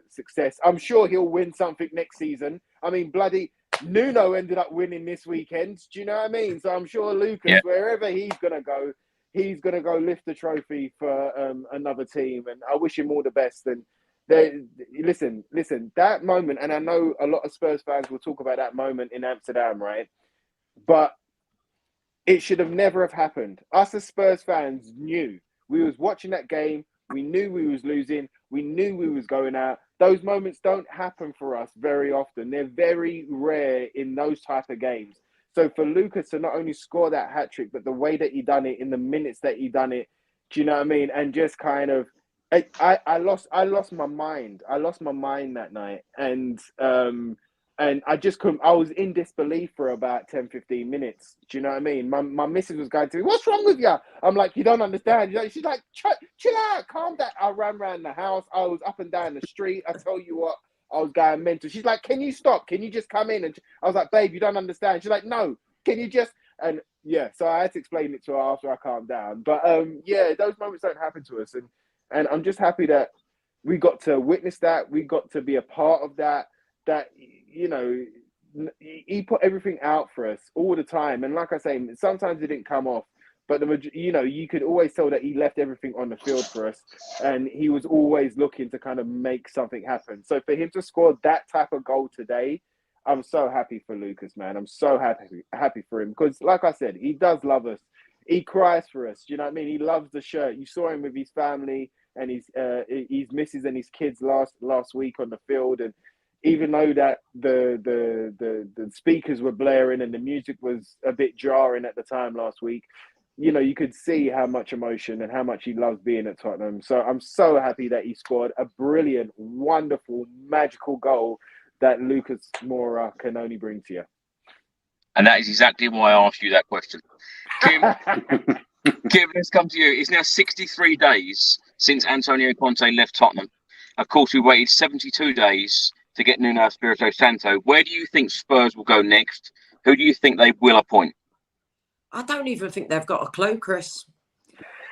success. I'm sure he'll win something next season. I mean, bloody Nuno ended up winning this weekend. Do you know what I mean? So I'm sure Lucas, wherever he's going to go lift the trophy for another team. And I wish him all the best. And listen, that moment, and I know a lot of Spurs fans will talk about that moment in Amsterdam, right? But it should have never have happened. Us as Spurs fans knew. We was watching that game. We knew we was losing. We knew we was going out. Those moments don't happen for us very often. They're very rare in those type of games. So for Lucas to not only score that hat-trick, but the way that he done it in the minutes that he done it, do you know what I mean? And just kind of, I lost my mind. I lost my mind that night. And I just couldn't, I was in disbelief for about 10, 15 minutes. Do you know what I mean? My missus was going to me, what's wrong with you? I'm like, you don't understand. She's like, chill out, calm down. I ran around the house. I was up and down the street. I tell you what, I was going mental. She's like, can you stop? Can you just come in? And I was like, babe, you don't understand. She's like, no, can you just, and yeah, so I had to explain it to her after I calmed down. But yeah, those moments don't happen to us. And I'm just happy that we got to witness that. We got to be a part of that, you know, he put everything out for us all the time. And like I say, sometimes it didn't come off, but you know, you could always tell that he left everything on the field for us. And he was always looking to kind of make something happen. So for him to score that type of goal today, I'm so happy for Lucas, man. I'm so happy for him. Because like I said, he does love us. He cries for us. You know what I mean? He loves the shirt. You saw him with his family and his missus and his kids last week on the field. And even though that the speakers were blaring and the music was a bit jarring at the time last week, you know, you could see how much emotion and how much he loves being at Tottenham. So I'm so happy that he scored a brilliant, wonderful, magical goal that Lucas Moura can only bring to you. And that is exactly why I asked you that question. Kim, let's come to you. It's now 63 days since Antonio Conte left Tottenham. Of course, we waited 72 days to get Nuno Espirito Santo. Where do you think Spurs will go next? Who do you think they will appoint? I don't even think they've got a clue, Chris.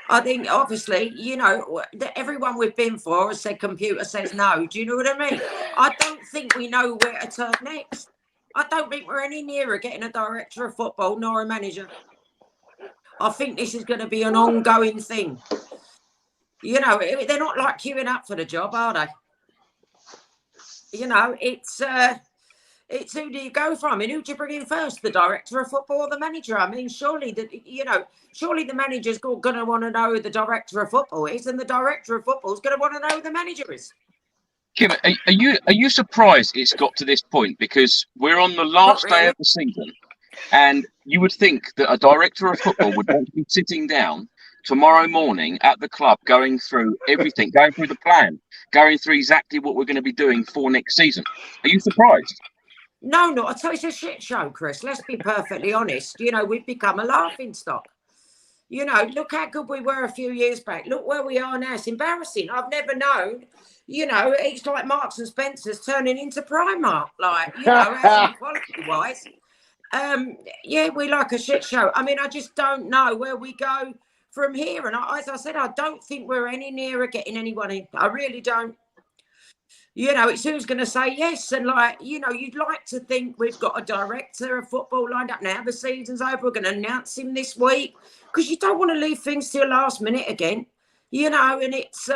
I think, obviously, you know, everyone we've been for has said computer says no. Do you know what I mean? I don't think we know where to turn next. I don't think we're any nearer getting a director of football nor a manager. I think this is going to be an ongoing thing. You know, they're not like queuing up for the job, are they? You know, it's who do you go from? I mean, who do you bring in first? The director of football or the manager? I mean, surely the manager's going to want to know who the director of football is, and the director of football is going to want to know who the manager is. Kim, are you surprised it's got to this point? Because we're on the last day of the season, and you would think that a director of football would want to be sitting down tomorrow morning at the club, going through everything, going through the plan, going through exactly what we're going to be doing for next season. Are you surprised? No, not at all. It's a shit show, Chris. Let's be perfectly honest. You know, we've become a laughing stock. You know, look how good we were a few years back. Look where we are now. It's embarrassing. I've never known, you know, it's like Marks and Spencer's turning into Primark. Like, you know, quality-wise. Yeah, we like a shit show. I mean, I just don't know where we go from here. And as I said, I don't think we're any nearer getting anyone in. I really don't. You know, it's who's going to say yes. And you'd like to think we've got a director of football lined up now. The season's over. We're going to announce him this week because you don't want to leave things till last minute again. And it's,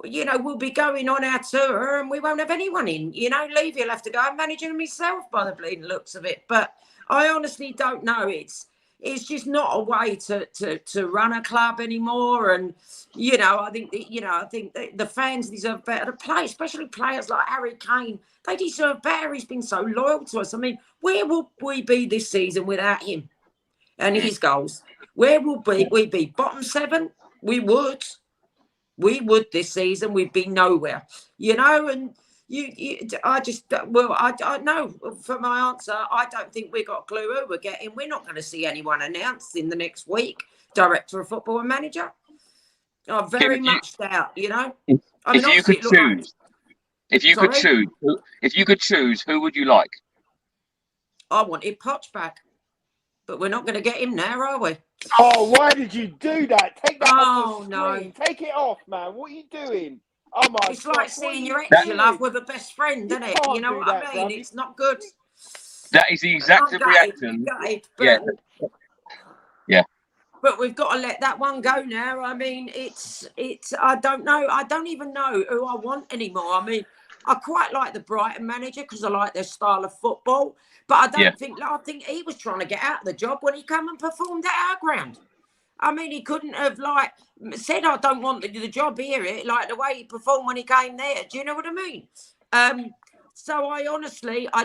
we'll be going on our tour and we won't have anyone in. Levy will have to go. I'm managing them myself by the bleeding looks of it. But I honestly don't know. It's just not a way to run a club anymore. And, I think the fans deserve better to play, especially players like Harry Kane. They deserve better. He's been so loyal to us. I mean, where will we be this season without him and his goals? Where will we be? Bottom 7? We would. We would this season. We'd be nowhere, and I know for my answer, I don't think we got a clue who we're getting. We're not going to see anyone announced in the next week, director of football and manager. I very much doubt, If you could choose, who would you like? I wanted Poch back, but we're not going to get him now, are we? Oh, why did you do that? Take that off the No. screen. Take it off, man. What are you doing? Oh my It's God, like seeing your ex you love with a best friend, isn't it? You know what I mean? It's not good. That is the exact reaction. Yeah. But we've got to let that one go now. I mean, I don't know. I don't even know who I want anymore. I mean, I quite like the Brighton manager because I like their style of football. But I think he was trying to get out of the job when he came and performed at our ground. I mean, he couldn't have said, I don't want the job here, like the way he performed when he came there. Do you know what I mean? So I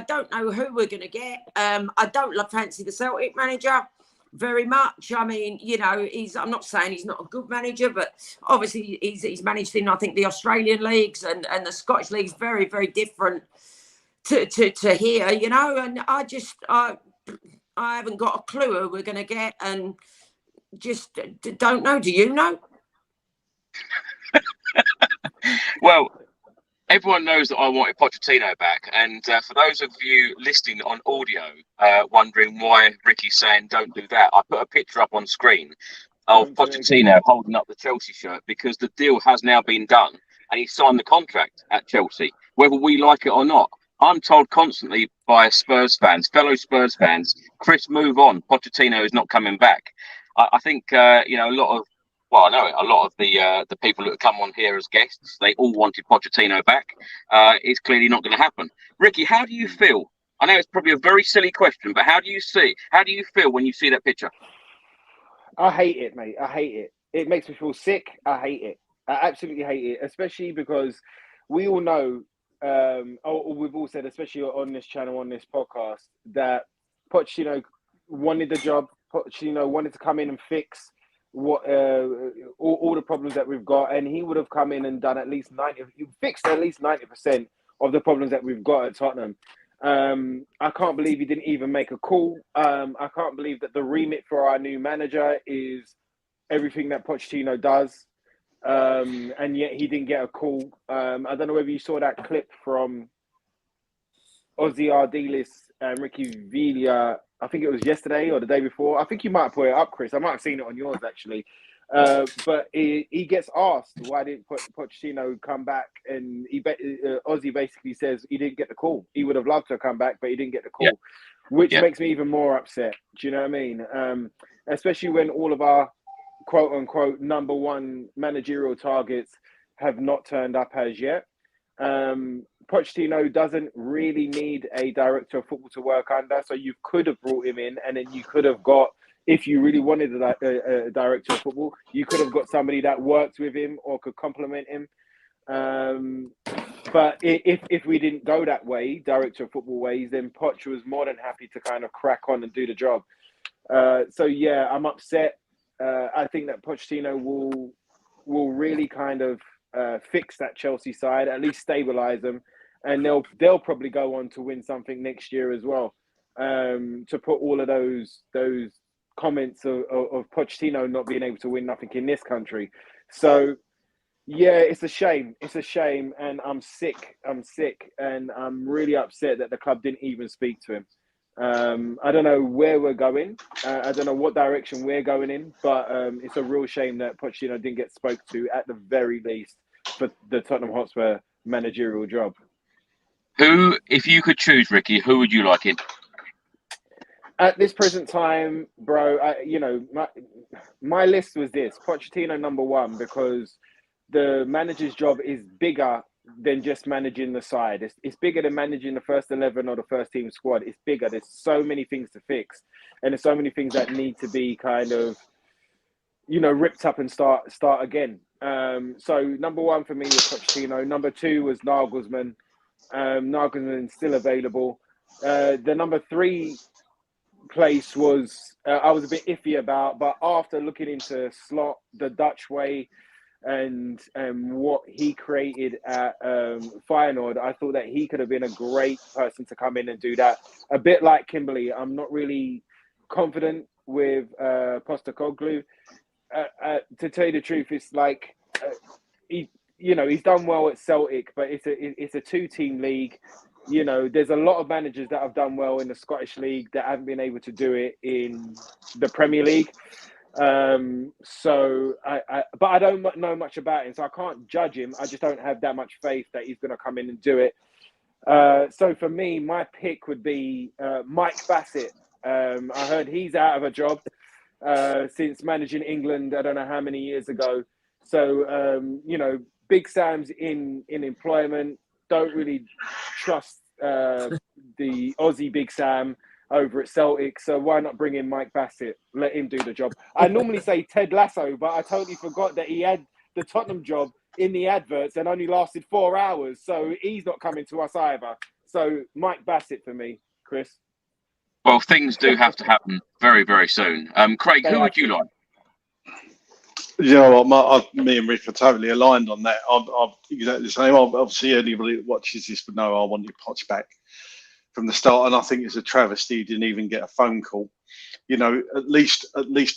don't know who we're going to get. I don't fancy the Celtic manager very much. I mean, I'm not saying he's not a good manager, but obviously he's managed in, I think, the Australian leagues and the Scottish leagues very, very different to here, and I haven't got a clue who we're going to get and just don't know. Do you know? Well, everyone knows that I wanted Pochettino back, and for those of you listening on audio, wondering why Ricky's saying don't do that, I put a picture up on screen of Pochettino holding up the Chelsea shirt because the deal has now been done and he signed the contract at Chelsea, whether we like it or not. I'm told constantly by Spurs fans, fellow Spurs fans, Chris, move on. Pochettino is not coming back. I think a lot of the people that have come on here as guests, they all wanted Pochettino back. It's clearly not going to happen. Ricky, how do you feel? I know it's probably a very silly question, but how do you feel when you see that picture? I hate it, mate. I hate it. It makes me feel sick. I hate it. I absolutely hate it, especially because we all know, we've all said, especially on this channel, on this podcast, that Pochettino wanted the job. Pochettino wanted to come in and fix what all the problems that we've got, and he would have come in and done fixed at least 90% of the problems that we've got at Tottenham. I can't believe he didn't even make a call. I can't believe that the remit for our new manager is everything that Pochettino does, and yet he didn't get a call. I don't know whether you saw that clip from Ozzy Ardiles and Ricky Villa. I think it was yesterday or the day before. I think you might have put it up, Chris. I might have seen it on yours, actually. But he gets asked, why didn't Pochettino come back? And Ozzy basically says he didn't get the call. He would have loved to come back, but he didn't get the call, which makes me even more upset. Do you know what I mean? Especially when all of our quote-unquote number one managerial targets have not turned up as yet. Pochettino doesn't really need a director of football to work under, so you could have brought him in, and then you could have got, if you really wanted a director of football, you could have got somebody that worked with him or could complement him. But if we didn't go that way, director of football ways, then Poch was more than happy to kind of crack on and do the job. So yeah, I'm upset. I think that Pochettino will really kind of fix that Chelsea side, at least stabilize them, and they'll probably go on to win something next year as well. To put all of those comments of Pochettino not being able to win nothing in this country. So yeah, it's a shame. It's a shame, and I'm sick, and I'm really upset that the club didn't even speak to him. I don't know where we're going. I don't know what direction we're going in, but it's a real shame that Pochettino didn't get spoke to at the very least for the Tottenham Hotspur managerial job. Who, if you could choose, Ricky, who would you like in? At this present time, bro, my list was this: Pochettino number one, because the manager's job is bigger than just managing the side. It's bigger than managing the first 11 or the first team squad. It's bigger. There's so many things to fix, and there's so many things that need to be kind of, ripped up and start again. So number one for me was Pochettino. Number two was Nagelsmann. Nagelsmann's still available. The number three place was I was a bit iffy about, but after looking into Slot, the Dutch way, and what he created at Feyenoord, I thought that he could have been a great person to come in and do that. A bit like Kimberly, I'm not really confident with Postecoglou. To tell you the truth, it's like he's done well at Celtic, but it's a two-team league. There's a lot of managers that have done well in the Scottish League that haven't been able to do it in the Premier League. But I don't know much about him, so I can't judge him. I just don't have that much faith that he's going to come in and do it. So for me, my pick would be Mike Bassett. I heard he's out of a job since managing England, I don't know how many years ago. So, Big Sam's in employment. Don't really trust the Aussie Big Sam over at Celtic, so why not bring in Mike Bassett? Let him do the job. I normally say Ted Lasso, but I totally forgot that he had the Tottenham job in the adverts and only lasted 4 hours, so he's not coming to us either. So Mike Bassett for me, Chris. Well, things do have to happen very, very soon. Craig, who would you like? You know what, me and Rick are totally aligned on that. I'm exactly the same. Obviously, anybody that watches this would know I wanted Poch back from the start, and I think it's a travesty he didn't even get a phone call. At least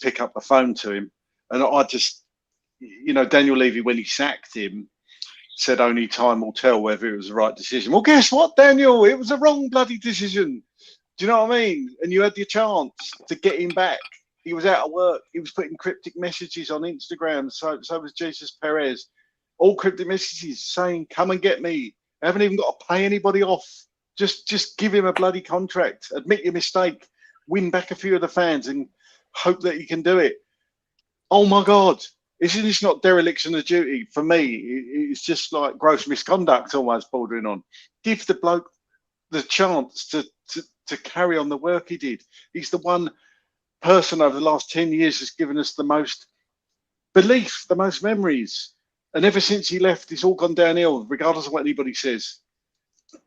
pick up the phone to him. And I just, Daniel Levy, when he sacked him, said only time will tell whether it was the right decision. Well, guess what, Daniel? It was a wrong bloody decision. Do you know what I mean? And you had your chance to get him back. He was out of work. He was putting cryptic messages on Instagram. So was Jesus Perez. All cryptic messages saying, come and get me. I haven't even got to pay anybody off. Just give him a bloody contract. Admit your mistake. Win back a few of the fans and hope that you can do it. Oh, my God. Isn't this not dereliction of duty? For me, it's just like gross misconduct almost bordering on. Give the bloke the chance to carry on the work he did. He's the one person over the last 10 years has given us the most belief, the most memories. And ever since he left, it's all gone downhill, regardless of what anybody says.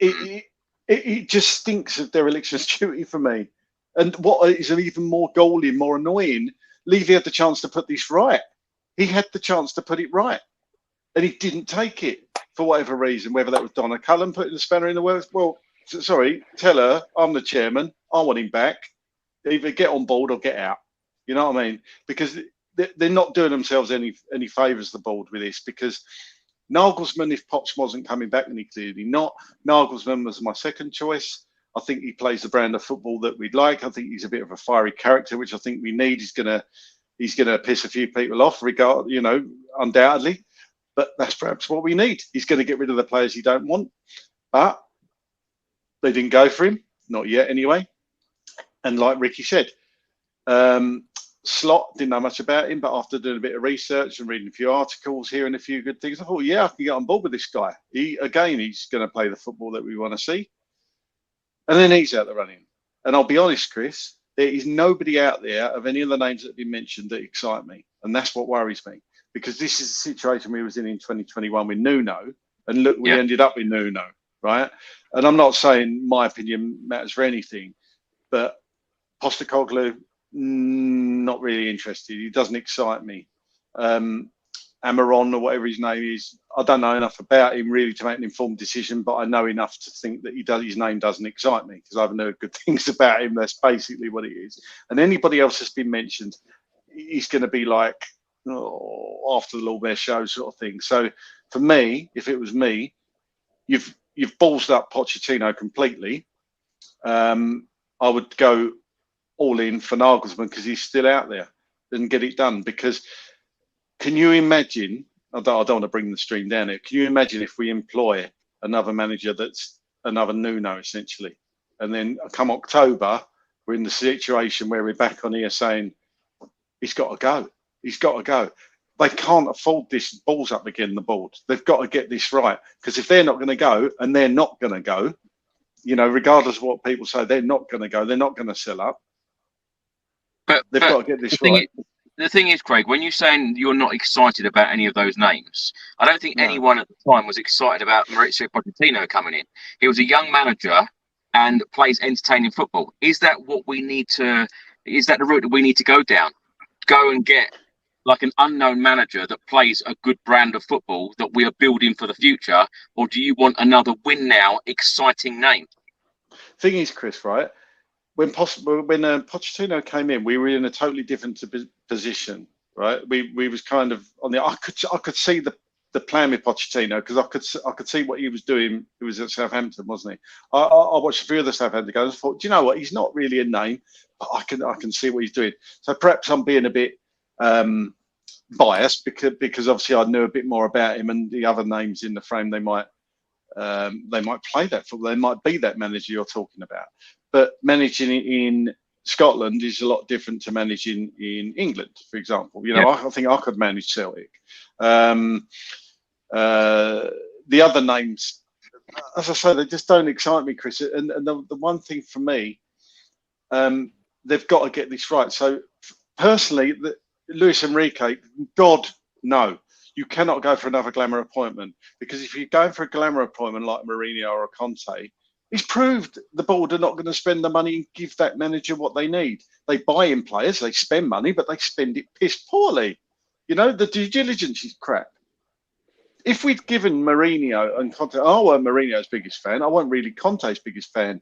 It just stinks of dereliction of duty for me. And what is even more galling, more annoying, Levy had the chance to put this right. He had the chance to put it right. And he didn't take it for whatever reason, whether that was Donna Cullen putting the spanner in the works. Well, sorry, tell her I'm the chairman. I want him back. Either get on board or get out. You know what I mean? Because they're not doing themselves any favours, the board, with this. Because Nagelsmann, if Poch wasn't coming back, then he clearly not. Nagelsmann was my second choice. I think he plays the brand of football that we'd like. I think he's a bit of a fiery character, which I think we need. He's gonna piss a few people off, undoubtedly. But that's perhaps what we need. He's going to get rid of the players he don't want. But they didn't go for him, not yet anyway. And like Ricky said, Slot, didn't know much about him, but after doing a bit of research and reading a few articles, hearing a few good things, I thought, yeah, I can get on board with this guy. He's going to play the football that we want to see. And then he's out the running. And I'll be honest, Chris, there is nobody out there of any of the names that have been mentioned that excite me. And that's what worries me. Because this is the situation we was in 2021 with Nuno. And look, we ended up with Nuno, right? And I'm not saying my opinion matters for anything, but Postecoglou, not really interested. He doesn't excite me. Amaron, or whatever his name is, I don't know enough about him really to make an informed decision, but I know enough to think that his name doesn't excite me because I haven't heard good things about him. That's basically what it is. And anybody else that's been mentioned, he's going to be like, after the Lord Mayor show sort of thing. So for me, if it was me, you've ballsed up Pochettino completely. I would go all in for Nagelsmann because he's still out there and get it done. Because can you imagine? I don't want to bring the stream down here. Can you imagine if we employ another manager that's another Nuno essentially, and then come October we're in the situation where we're back on here saying he's got to go. He's got to go. They can't afford this. Balls up again the board. They've got to get this right, because if they're not going to go, and they're not going to go, you know, regardless of what people say, they're not going to go. They're not going to sell up. But they've got to get this right. The thing is, Craig, when you're saying you're not excited about any of those names, I don't think anyone at the time was excited about Maurizio Pochettino coming in. He was a young manager and plays entertaining football. Is that what we need to? Is that the route that we need to go down? Go and get like an unknown manager that plays a good brand of football that we are building for the future, or do you want another win now, exciting name? Thing is, Chris, right? When Pochettino came in, we were in a totally different position, right? We was kind of on the. I could see the plan with Pochettino, because I could see what he was doing. He was at Southampton, wasn't he? I watched a few of the Southampton games. I thought, do you know what? He's not really a name, but I can see what he's doing. So perhaps I'm being a bit biased because obviously I knew a bit more about him, and the other names in the frame they might play that football. They might be that manager you're talking about. But managing in Scotland is a lot different to managing in England, for example. You know, I think I could manage Celtic. The other names, as I say, they just don't excite me, Chris. And the one thing for me, they've got to get this right. So personally, Luis Enrique, God, no. You cannot go for another glamour appointment, because if you're going for a glamour appointment like Mourinho or a Conte, he's proved the board are not going to spend the money and give that manager what they need. They buy in players, they spend money, but they spend it piss poorly. You know, the due diligence is crap. If we'd given Mourinho and Conte, I weren't Mourinho's biggest fan. I wasn't really Conte's biggest fan,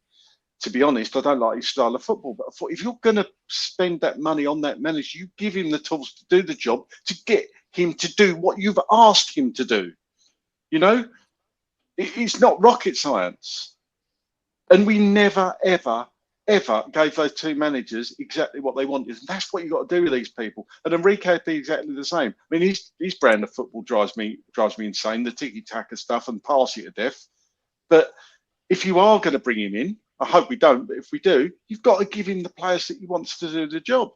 to be honest. I don't like his style of football. But I thought, if you're going to spend that money on that manager, you give him the tools to do the job, to get him to do what you've asked him to do. You know, it's not rocket science. And we never, ever, ever gave those two managers exactly what they wanted. And that's what you've got to do with these people. And Enrique would be exactly the same. I mean, his brand of football drives me insane, the tiki-taka stuff and pass it to death. But if you are going to bring him in, I hope we don't, but if we do, you've got to give him the players that he wants to do the job.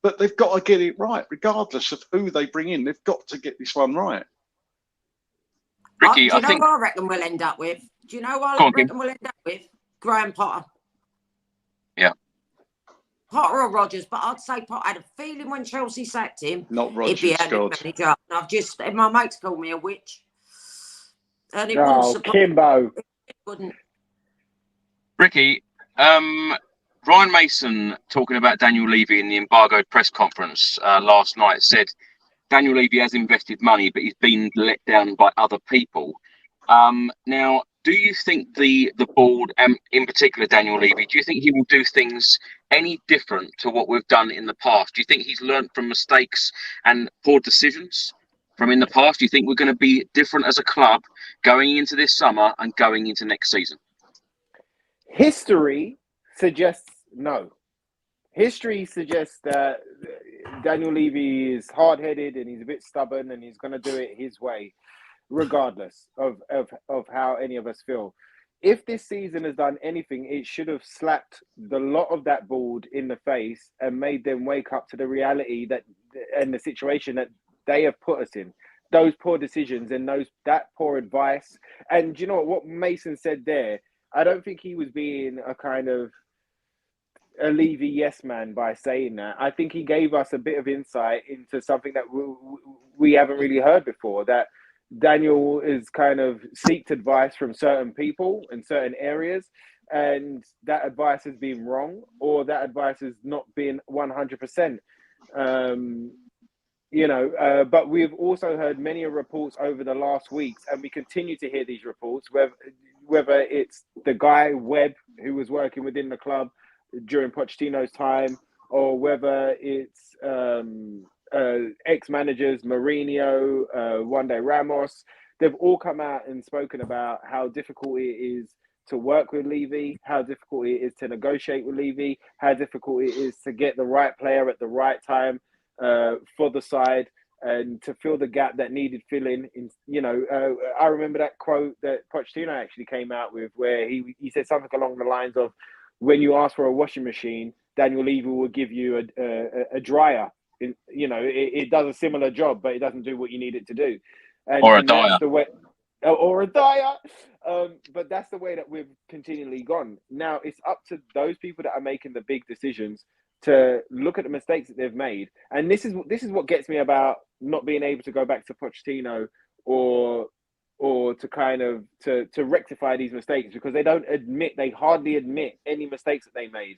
But they've got to get it right, regardless of who they bring in. They've got to get this one right. Ricky, do you know what I reckon we'll end up with? Do you know what I reckon we'll end up with? Graham Potter. Yeah. Potter or Rodgers, but I'd say Potter. I had a feeling when Chelsea sacked him, not Rodgers, he'd be a manager. And I've just, my mates called me a witch. And it wouldn't surprise Kimbo. It wouldn't. Ricky, Ryan Mason, talking about Daniel Levy in the embargoed press conference last night, said Daniel Levy has invested money, but he's been let down by other people. Now, do you think the board, and in particular Daniel Levy, do you think he will do things any different to what we've done in the past? Do you think he's learned from mistakes and poor decisions from in the past? Do you think we're going to be different as a club going into this summer and going into next season? History suggests no. History suggests that Daniel Levy is hard-headed and he's a bit stubborn and he's going to do it his way, regardless of how any of us feel. If this season has done anything, it should have slapped the lot of that board in the face and made them wake up to the reality that and the situation that they have put us in. Those poor decisions and that poor advice. And you know what Mason said there? I don't think he was being a kind of a Levy yes man by saying that. I think he gave us a bit of insight into something that we haven't really heard before, that Daniel is kind of seeked advice from certain people in certain areas, and that advice has been wrong, or that advice has not been 100%. But we've also heard many reports over the last weeks, and we continue to hear these reports, whether it's the guy Webb who was working within the club during Pochettino's time, or whether it's ex-managers, Mourinho, one day Ramos. They've all come out and spoken about how difficult it is to work with Levy, how difficult it is to negotiate with Levy, how difficult it is to get the right player at the right time for the side and to fill the gap that needed filling. I remember that quote that Pochettino actually came out with where he said something along the lines of, when you ask for a washing machine, Daniel Levy will give you a dryer. It does a similar job, but it doesn't do what you need it to do. Or a dyer. That's the way, or a dyer. But that's the way that we've continually gone. Now it's up to those people that are making the big decisions to look at the mistakes that they've made. And this is what gets me about not being able to go back to Pochettino or to kind of to rectify these mistakes, because they hardly admit any mistakes that they made.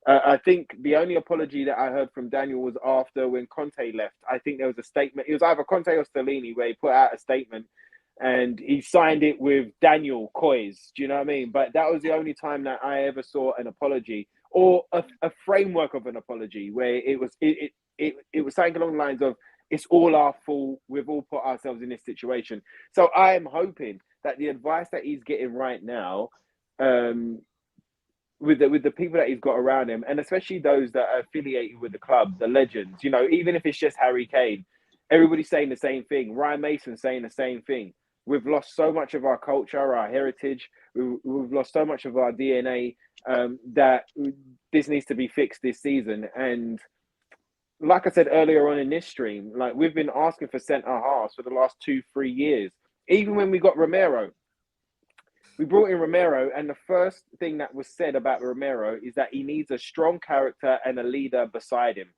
I think the only apology that I heard from Daniel was after when Conte left. I think there was a statement. It was either Conte or Stellini where he put out a statement and he signed it with Daniel Coys. Do you know what I mean? But that was the only time that I ever saw an apology or a framework of an apology where it was something along the lines of, it's all our fault. We've all put ourselves in this situation. So I am hoping that the advice that he's getting right now, with the people that he's got around him, and especially those that are affiliated with the club, the legends, even if it's just Harry Kane, everybody's saying the same thing. Ryan Mason saying the same thing. We've lost so much of our culture, our heritage. We've lost so much of our DNA that this needs to be fixed this season. And like I said earlier on in this stream, like we've been asking for centre-halves for the last 2-3 years. Even when we got Romero, we brought in Romero, and the first thing that was said about Romero is that he needs a strong character and a leader beside him,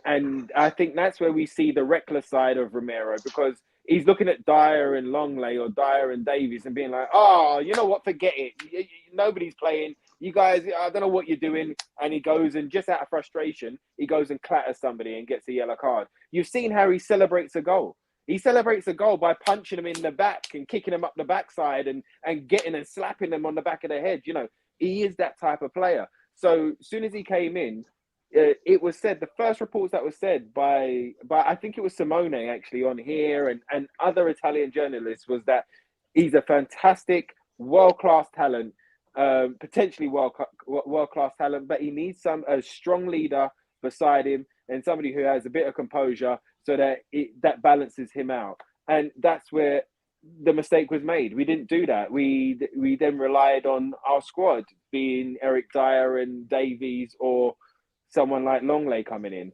and I think that's where we see the reckless side of Romero, because he's looking at Dyer and Longley or Dyer and Davies and being like, oh, you know what, forget it. Nobody's playing. You guys, I don't know what you're doing. And he goes and just out of frustration, he goes and clatters somebody and gets a yellow card. You've seen how he celebrates a goal. He celebrates a goal by punching him in the back and kicking him up the backside and getting and slapping them on the back of the head. He is that type of player. So as soon as he came in, it was said, the first reports that was said by I think it was Simone actually on here and other Italian journalists, was that he's a fantastic world-class talent, potentially world-class talent, but he needs a strong leader beside him and somebody who has a bit of composure so that that balances him out. And that's where the mistake was made. We didn't do that. We then relied on our squad being Eric Dyer and Davies or someone like Longley coming in,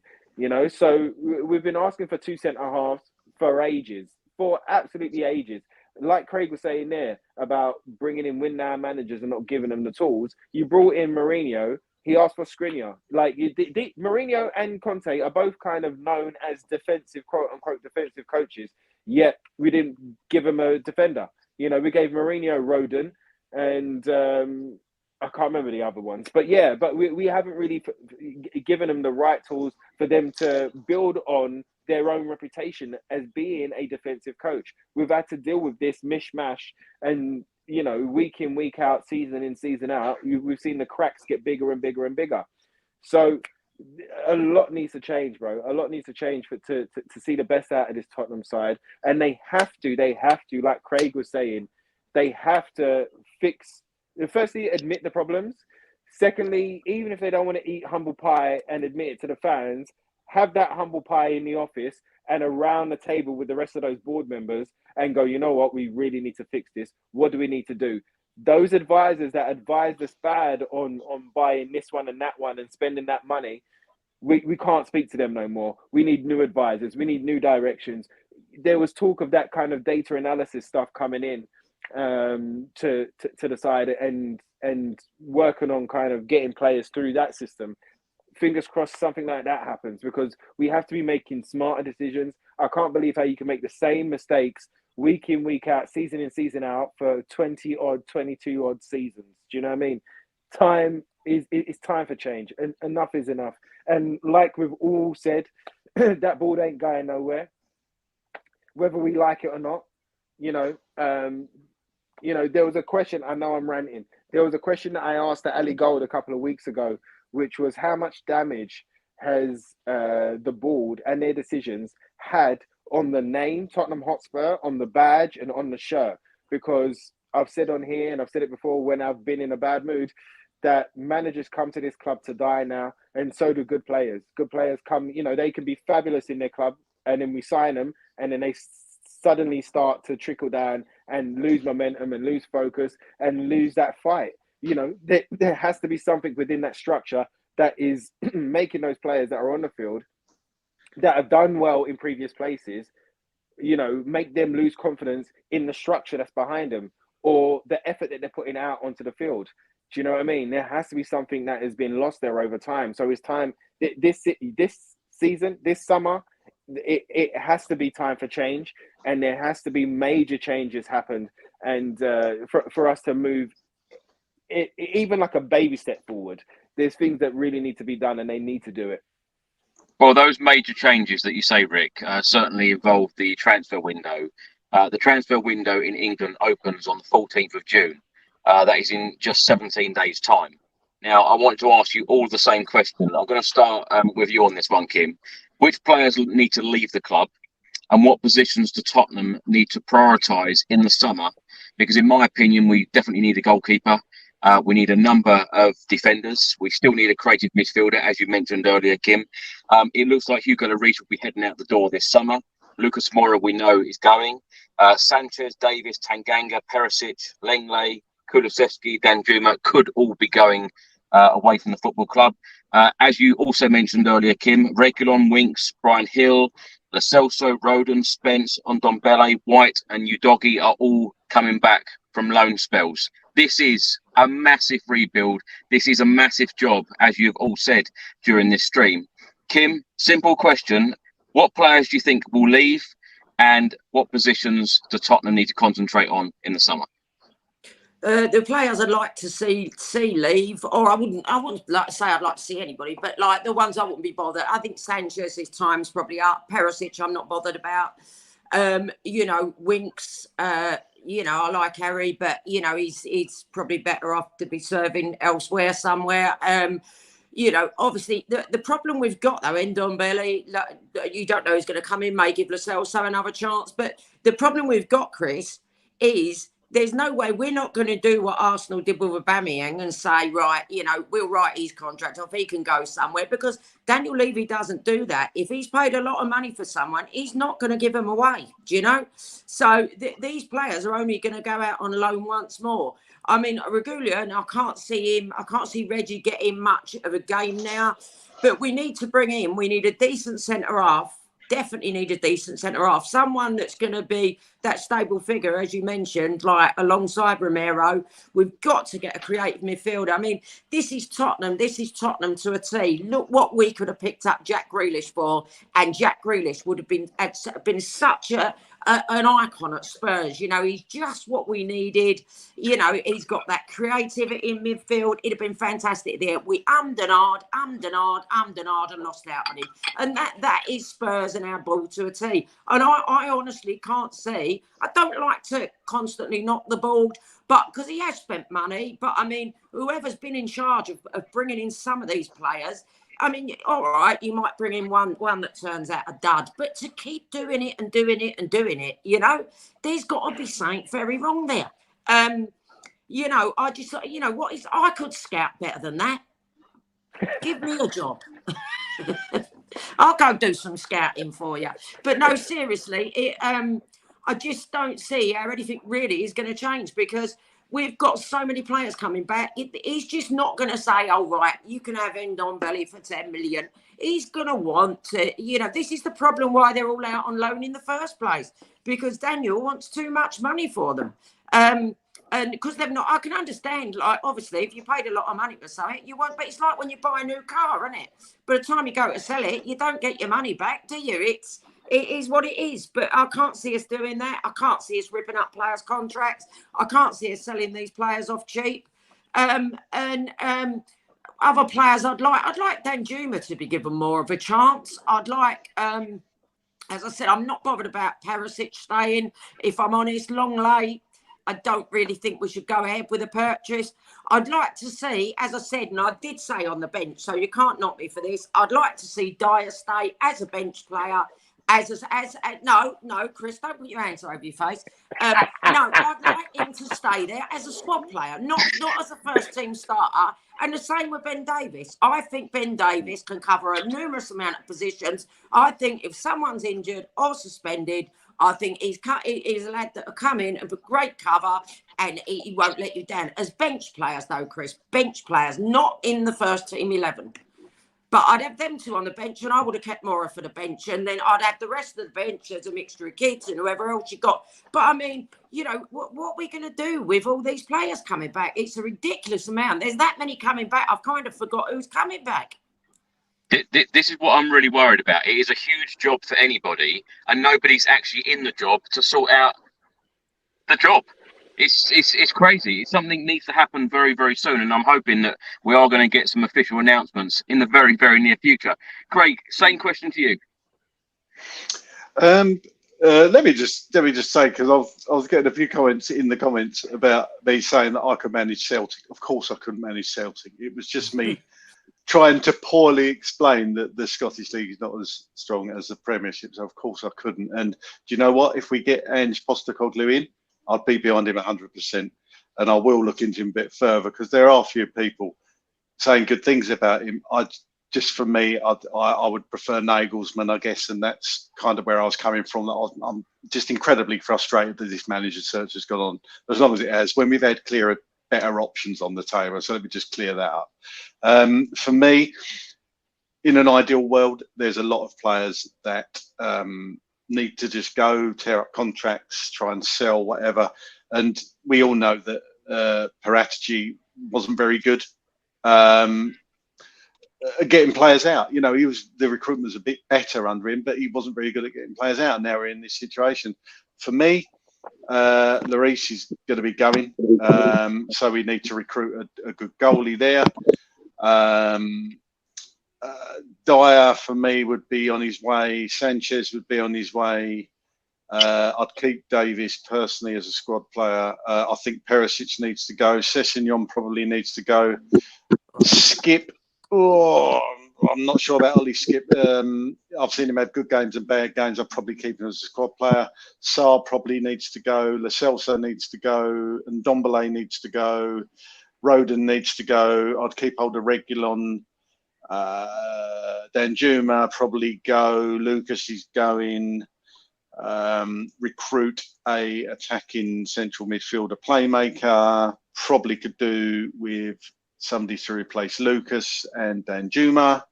So we've been asking for 2 centre-halves for ages, for absolutely ages. Like Craig was saying there about bringing in win-now managers and not giving them the tools. You brought in Mourinho. He asked for Skriniar. Like Mourinho and Conte are both kind of known as defensive, quote-unquote, defensive coaches, yet we didn't give him a defender. We gave Mourinho Rodon and I can't remember the other ones, but we haven't really given them the right tools for them to build on their own reputation as being a defensive coach. We've had to deal with this mishmash and, week in, week out, season in, season out, we've seen the cracks get bigger and bigger and bigger. So a lot needs to change, bro. A lot needs to change to see the best out of this Tottenham side. And they have to, like Craig was saying, they have to firstly, admit the problems. Secondly, even if they don't want to eat humble pie and admit it to the fans, have that humble pie in the office and around the table with the rest of those board members and go, you know what, we really need to fix this. What do we need to do? Those advisors that advised us bad on buying this one and that one and spending that money, we can't speak to them no more. We need new advisors. We need new directions. There was talk of that kind of data analysis stuff coming in to the side and working on kind of getting players through that system. Fingers crossed something like that happens, because we have to be making smarter decisions. I can't believe how you can make the same mistakes week in, week out, season in, season out for 20-odd, 22-odd seasons. Do you know what I mean? It's time for change, and enough is enough. And like we've all said, that ball ain't going nowhere, whether we like it or not. There was a question, I know I'm ranting. There was a question that I asked to Ali Gold a couple of weeks ago, which was how much damage has the board and their decisions had on the name Tottenham Hotspur, on the badge and on the shirt? Because I've said on here, and I've said it before when I've been in a bad mood, that managers come to this club to die now, and so do good players. Good players come, they can be fabulous in their club, and then we sign them, and then they suddenly start to trickle down and lose momentum and lose focus and lose that fight. There has to be something within that structure that is making those players that are on the field that have done well in previous places, make them lose confidence in the structure that's behind them or the effort that they're putting out onto the field. Do you know what I mean? There has to be something that has been lost there over time. So it's time, this season, this summer, it has to be time for change, and there has to be major changes happen, and for us to move even like a baby step forward. There's things that really need to be done, and they need to do it. Well, those major changes that you say, Rick, certainly involve the transfer window. The transfer window in England opens on the 14th of June. That is in just 17 days' time. Now, I want to ask you all the same question. I'm going to start with you on this one, Kim. Which players need to leave the club, and what positions do Tottenham need to prioritise in the summer? Because in my opinion, we definitely need a goalkeeper. We need a number of defenders. We still need a creative midfielder, as you mentioned earlier, Kim. It looks like Hugo Lloris will be heading out the door this summer. Lucas Moura, we know, is going. Sanchez, Davis, Tanganga, Perisic, Lenglet, Kulusevski, Danjuma could all be going away from the football club. As you also mentioned earlier, Kim, Reguilon, Winks, Brian Hill, Lo Celso, Rodon, Spence, Ndombele, White and Udogie are all coming back from loan spells. This is a massive rebuild. This is a massive job, as you've all said during this stream. Kim, simple question. What players do you think will leave, and what positions do Tottenham need to concentrate on in the summer? The players I'd like to see leave, or I wouldn't like to say I'd like to see anybody, but like the ones I wouldn't be bothered. I think Sanchez's time's probably up. Perisic, I'm not bothered about. Winks, I like Harry, but he's probably better off to be serving elsewhere somewhere. Obviously the problem we've got though, Ndombele, you don't know who's going to come in, may give Lo Celso another chance, but the problem we've got, Chris, is there's no way we're not going to do what Arsenal did with Aubameyang and say, right, we'll write his contract off, he can go somewhere, because Daniel Levy doesn't do that. If he's paid a lot of money for someone, he's not going to give them away, do you know? So these players are only going to go out on loan once more. I mean, Reguilon, I can't see Reggie getting much of a game now, but we need to bring in, we need a decent centre-half. Definitely need a decent centre-half. Someone that's going to be that stable figure, as you mentioned, like alongside Romero. We've got to get a creative midfielder. I mean, this is Tottenham. This is Tottenham to a T. Look what we could have picked up Jack Grealish for, and Jack Grealish would have been such an icon at Spurs. He's just what we needed. He's got that creativity in midfield. It'd have been fantastic there. We ummed and ahed and lost out on him. And that is Spurs and our ball to a T. And I honestly can't see. I don't like to constantly knock the ball, but because he has spent money. But I mean, whoever's been in charge of bringing in some of these players, I mean, all right, you might bring in one that turns out a dud, but to keep doing it and doing it and doing it, there's got to be something very wrong there. I just, I could scout better than that. Give me a job. I'll go do some scouting for you. But no, seriously, I just don't see how anything really is going to change, because we've got so many players coming back. He's just not going to say, oh, right, you can have Ndombele for 10 million. He's going to want to, this is the problem why they're all out on loan in the first place, because Daniel wants too much money for them. And because they've not, I can understand, like, obviously, if you paid a lot of money for something, you won't, but it's like when you buy a new car, isn't it? By the time you go to sell it, you don't get your money back, do you? It is what it is, but I can't see us doing that. I can't see us ripping up players' contracts. I can't see us selling these players off cheap. Other players, I'd like Danjuma to be given more of a chance. I'd like, as I said, I'm not bothered about Perisic staying. If I'm honest, Lenglet, I don't really think we should go ahead with a purchase. I'd like to see, as I said, and I did say on the bench, so you can't knock me for this, I'd like to see Dyer stay as a bench player No, Chris, don't put your hands over your face. No, I'd like him to stay there as a squad player, not as a first team starter. And the same with Ben Davies. I think Ben Davies can cover a numerous amount of positions. I think if someone's injured or suspended, I think he's a lad that will come in and be great cover, and he won't let you down. As bench players, though, Chris, bench players, not in the first team 11. But I'd have them two on the bench, and I would have kept Moura for the bench, and then I'd have the rest of the bench as a mixture of kids and whoever else you got. But I mean, you know, what are we going to do with all these players coming back? It's a ridiculous amount. There's that many coming back. I've kind of forgot who's coming back. This is what I'm really worried about. It is a huge job for anybody, and nobody's actually in the job to sort out the job. It's crazy. Something needs to happen very, very soon, and I'm hoping that we are going to get some official announcements in the very, very near future. Craig, same question to you. Let me just say, because I was getting a few comments in the comments about me saying that I could manage Celtic. Of course, I couldn't manage Celtic. It was just me trying to poorly explain that the Scottish League is not as strong as the Premiership. So of course I couldn't. And do you know what? If we get Ange Postecoglou in, I'd be behind him 100%, and I will look into him a bit further, because there are a few people saying good things about him. For me, I would prefer Nagelsmann, I guess, and that's kind of where I was coming from. I'm just incredibly frustrated that this manager search has gone on as long as it has, when we've had clearer, better options on the table. So let me just clear that up. For me, in an ideal world, there's a lot of players that need to just go, tear up contracts, try and sell, whatever. And we all know that Paratici wasn't very good getting players out. You know, the recruitment was a bit better under him, but he wasn't very good at getting players out. Now we're in this situation. For me, Lloris is going to be going, so we need to recruit a good goalie there. Dyer, for me, would be on his way. Sanchez would be on his way. I'd keep Davies personally as a squad player. I think Perisic needs to go. Sessegnon probably needs to go. Skip. Oh, I'm not sure about Ollie Skip. I've seen him have good games and bad games. I'd probably keep him as a squad player. Sarr probably needs to go. Lo Celso needs to go. And Ndombele needs to go. Roden needs to go. I'd keep hold of Reguilon. Danjuma probably go. Lucas is going. Recruit a attacking central midfielder playmaker. Probably could do with somebody to replace Lucas and Danjuma.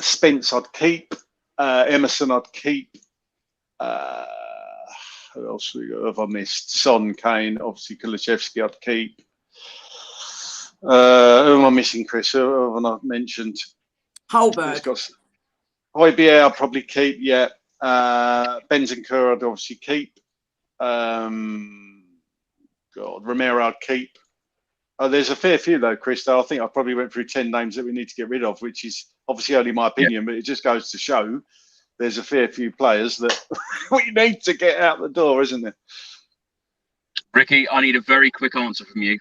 Spence I'd keep. Emerson I'd keep. Who else have I missed? Son, Kane, obviously Kulusevski I'd keep. Who am I missing, Chris? Who have I not mentioned? Holberg. Højbjerg I'll probably keep, yeah. Bentancur I'd obviously keep. Romero I'd keep. There's a fair few though, Chris. I think I probably went through 10 names that we need to get rid of, which is obviously only my opinion, but it just goes to show there's a fair few players that we need to get out the door, isn't there? Ricky, I need a very quick answer from you.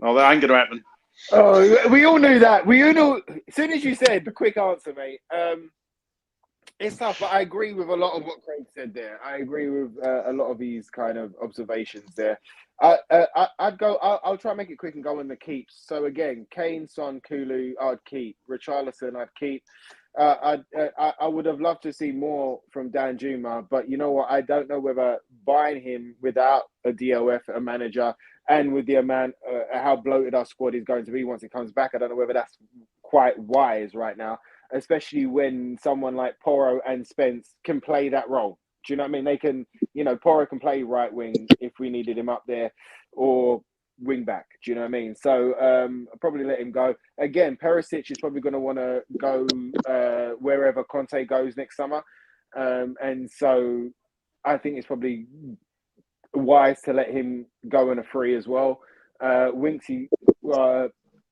Oh, that ain't going to happen. Oh, we all knew that. We all know. As soon as you said the quick answer, mate, it's tough, but I agree with a lot of what Craig said there. I agree with a lot of these kind of observations there. I'd go. I'll try and make it quick and go on the keeps. So again, Kane, Son, Kulu, I'd keep. Richarlison, I'd keep. I would have loved to see more from Danjuma, but you know what? I don't know whether buying him without a DOF, a manager, and with the amount how bloated our squad is going to be once it comes back, I don't know whether that's quite wise right now, especially when someone like Porro and Spence can play that role. Do you know what I mean? They can, Porro can play right wing if we needed him up there, or wing back. Do you know what I mean? So I'll probably let him go. Again, Perisic is probably going to want to go wherever Conte goes next summer. And so I think it's probably wise to let him go on a free as well. Winksy,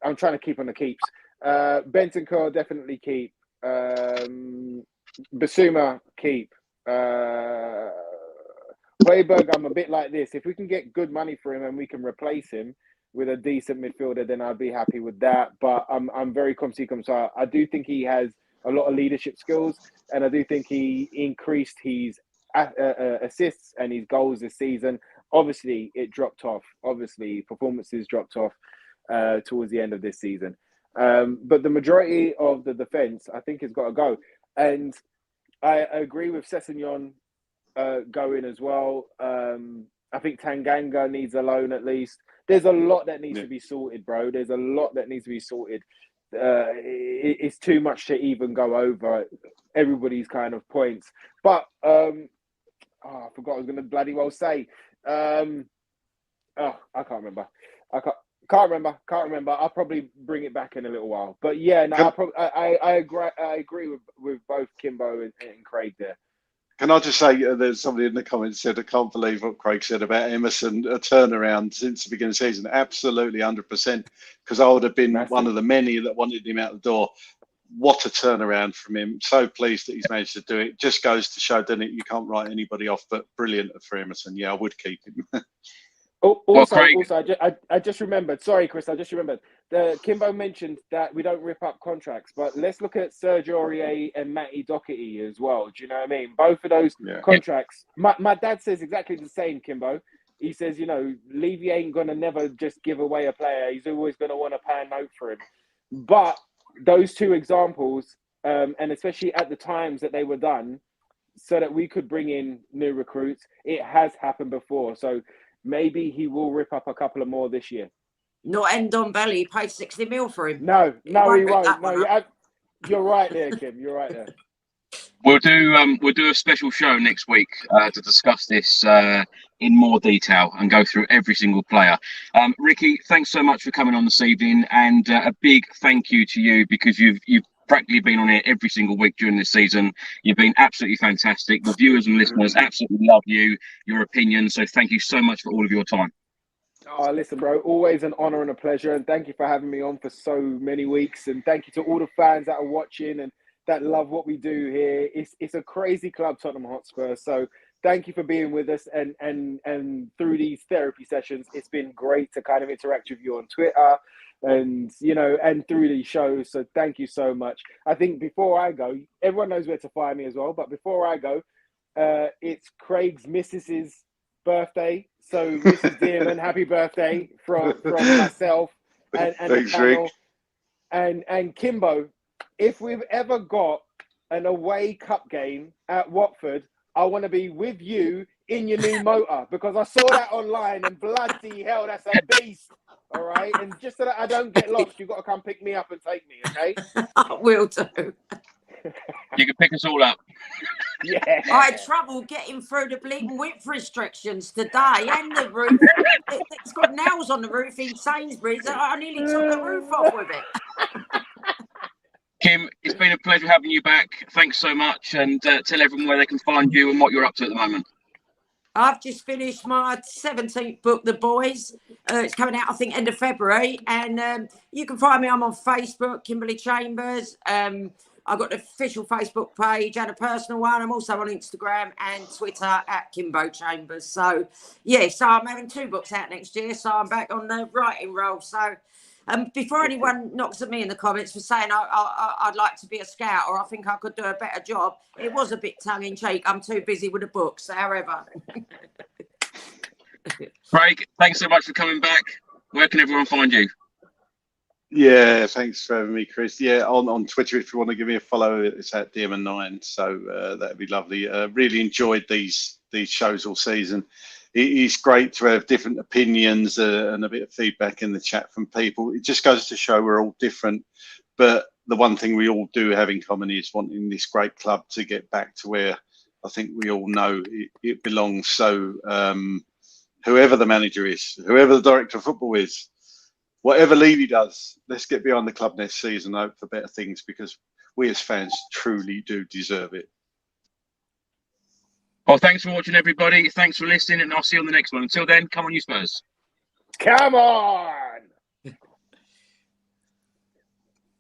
I'm trying to keep on the keeps. Bentancur definitely keep. Basuma keep. Højbjerg, I'm a bit like this. If we can get good money for him and we can replace him with a decent midfielder, then I'd be happy with that. But I'm very comme-ci, comme-ça. I do think he has a lot of leadership skills, and I do think he increased his assists and his goals this season. Obviously, it dropped off. Obviously, performances dropped off towards the end of this season. But the majority of the defence, I think, has got to go. And I agree with Sessegnon going as well. I think Tanganga needs a loan at least. There's a lot that needs to be sorted, bro. There's a lot that needs to be sorted. It's too much to even go over everybody's kind of points. But I forgot what I was going to bloody well say. I can't remember. Can't remember. I'll probably bring it back in a little while. But yeah, no, I agree with both Kimbo and Craig there. Can I just say, there's somebody in the comments said, I can't believe what Craig said about Emerson, a turnaround since the beginning of the season. Absolutely, 100%, because I would have been one of the many that wanted him out the door. What a turnaround from him. So pleased that he's managed to do it. Just goes to show, doesn't it, you can't write anybody off, but brilliant for Emerson. Yeah, I would keep him. Also, I just remembered. Sorry, Chris, I just remembered. Kimbo mentioned that we don't rip up contracts, but let's look at Serge Aurier and Matty Doherty as well. Do you know what I mean? Both of those contracts. My dad says exactly the same, Kimbo. He says, you know, Levy ain't going to never just give away a player. He's always going to want to pay a note for him. But those two examples, and especially at the times that they were done, so that we could bring in new recruits, it has happened before. So maybe he will rip up a couple of more this year. Not Endon Belly paid 60 mil for him. No, he won't. No, you're right there, Kim. You're right there. We'll do a special show next week to discuss this in more detail and go through every single player. Ricky, thanks so much for coming on this evening, and a big thank you to you, because you've practically been on here every single week during this season. You've been absolutely fantastic. The viewers and listeners absolutely love you, your opinion. So thank you so much for all of your time. Oh, listen, bro, always an honor and a pleasure. And thank you for having me on for so many weeks. And thank you to all the fans that are watching and that love what we do here. It's a crazy club, Tottenham Hotspur. So thank you for being with us. And through these therapy sessions, it's been great to kind of interact with you on Twitter and, you know, and through these shows. So thank you so much. I think before I go, everyone knows where to find me as well. But before I go, it's Craig's missus's birthday. So Mrs. Dearman, happy birthday from myself and Thanks, the panel. Rick. And Kimbo, if we've ever got an away cup game at Watford, I want to be with you in your new motor, because I saw that online and bloody hell, that's a beast. All right, and just so that I don't get lost, you've got to come pick me up and take me, okay? I will do. You can pick us all up. Yeah. I had trouble getting through the bleeding width restrictions today, and the roof. It's got nails on the roof in Sainsbury's. I nearly took the roof off with it. Kim, it's been a pleasure having you back. Thanks so much, and tell everyone where they can find you and what you're up to at the moment. I've just finished my 17th book, The Boys. It's coming out, I think, end of February. And you can find me. I'm on Facebook, Kimberly Chambers. I've got the official Facebook page and a personal one. I'm also on Instagram and Twitter at Kimbo Chambers. So, yeah, so I'm having 2 books out next year. So I'm back on the writing role. So before anyone knocks at me in the comments for saying I'd like to be a scout or I think I could do a better job, it was a bit tongue-in-cheek. I'm too busy with the books, however. Craig, thanks so much for coming back. Where can everyone find you? Yeah, thanks for having me, Chris. Yeah, on Twitter, if you want to give me a follow, it's at Dearman9. So that'd be lovely. Really enjoyed these shows all season. It's great to have different opinions and a bit of feedback in the chat from people. It just goes to show we're all different. But the one thing we all do have in common is wanting this great club to get back to where I think we all know it belongs. So whoever the manager is, whoever the director of football is, whatever Levy does, let's get behind the club next season, hope for better things, because we as fans truly do deserve it. Well, thanks for watching, everybody. Thanks for listening, and I'll see you on the next one. Until then, come on, you Spurs. Come on!